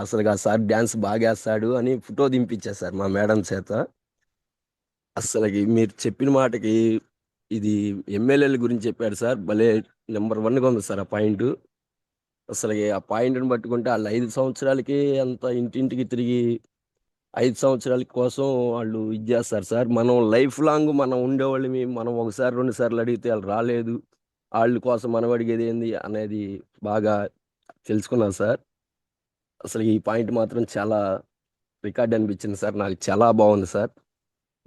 అసలు ఆ సార్ డ్యాన్స్ బాగా వేస్తాడు అని ఫోటో దింపించా సార్ మా మేడం చేత. అసలుకి మీరు చెప్పిన మాటకి ఇది ఎమ్మెల్యేల గురించి చెప్పాడు సార్. భలే నెంబర్ 1గా ఉంది సార్ ఆ పాయింట్. అసలు ఆ పాయింట్ని పట్టుకుంటే వాళ్ళు 5 సంవత్సరాలకి అంత ఇంటింటికి తిరిగి 5 సంవత్సరాల కోసం వాళ్ళు ఇది చేస్తారు సార్. మనం లైఫ్ లాంగ్ మనం ఉండేవాళ్ళమి. మనం ఒకసారి 2 సార్లు అడిగితే వాళ్ళు రాలేదు, వాళ్ళ కోసం మనం అడిగేది ఏంది అనేది బాగా తెలుసుకున్నాను సార్. అసలు ఈ పాయింట్ మాత్రం చాలా రికార్డ్ అనిపించింది సార్. నాకు చాలా బాగుంది సార్.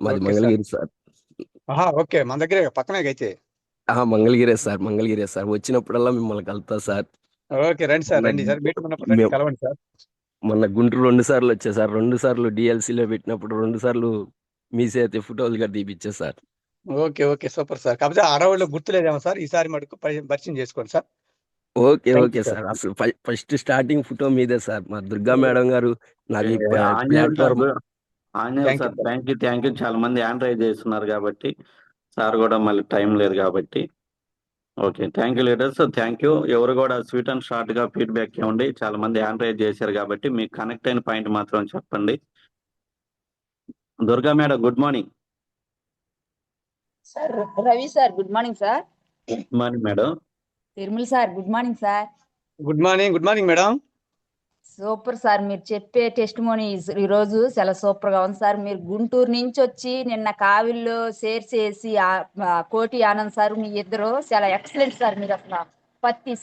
మాది okay sir. Mangalagiri sir. Okay, మన దగ్గరే పక్కనే అయితే. మంగళగిరే సార్, మంగళగిరే సార్. వచ్చినప్పుడల్లా మిమ్మల్ని కలుతా సార్. ఓకే, రండి సార్, రండి సార్, మీట్ ఉన్నప్పుడు రండి, మేము కలవండి సార్. మొన్న గుంటూరు 2 సార్లు వచ్చా సార్. 2 సార్లు డిఎల్సీలో పెట్టినప్పుడు 2 సార్లు మీ చేతి ఫోటోలుగా తీపిచ్చా sir. Okay, okay, super sir. కాకపోతే ఆడవాళ్ళు గుర్తులేదేమో సార్, ఈసారి మటుకు పరిచయం చేసుకోండి sir. Okay thank okay you sir. Sir. అసలు ఫస్ట్ స్టార్టింగ్ ఫోటో మీదే సార్. మా దుర్గా మేడం గారు నాకు ఈ Anjaneyulu sir platform Anjaneyulu thank you sir sir. Thank you. చాలా మంది హ్యాండ్ రైజ్ చేస్తున్నారు కాబట్టి సార్ కూడా మళ్ళీ టైం లేదు కాబట్టి okay. Thank you leaders, thank you. ఎవరు కూడా స్వీట్ అండ్ షార్ట్ గా ఫీడ్బ్యాక్ ఇవ్వండి. చాలా మంది హ్యాండ్ రైజ్ చేశారు కాబట్టి మీకు కనెక్ట్ అయిన పాయింట్ మాత్రం చెప్పండి. Durga madam good morning. Sir Ravi sir good morning sir. Good morning madam. Tirumala sir good morning sir. Good morning madam. Super sir, మీరు చెప్పే టెస్టిమోనీ ఈ రోజు చాలా సూపర్ గా ఉంది సార్. మీరు గుంటూరు నుంచి వచ్చి నిన్న కావిల్లో షేర్ చేసి కోటి ఆనంద్ సార్ మీ ఇద్దరు చాలా ఎక్సలెంట్ సార్. మీరు అసలు ప్రతి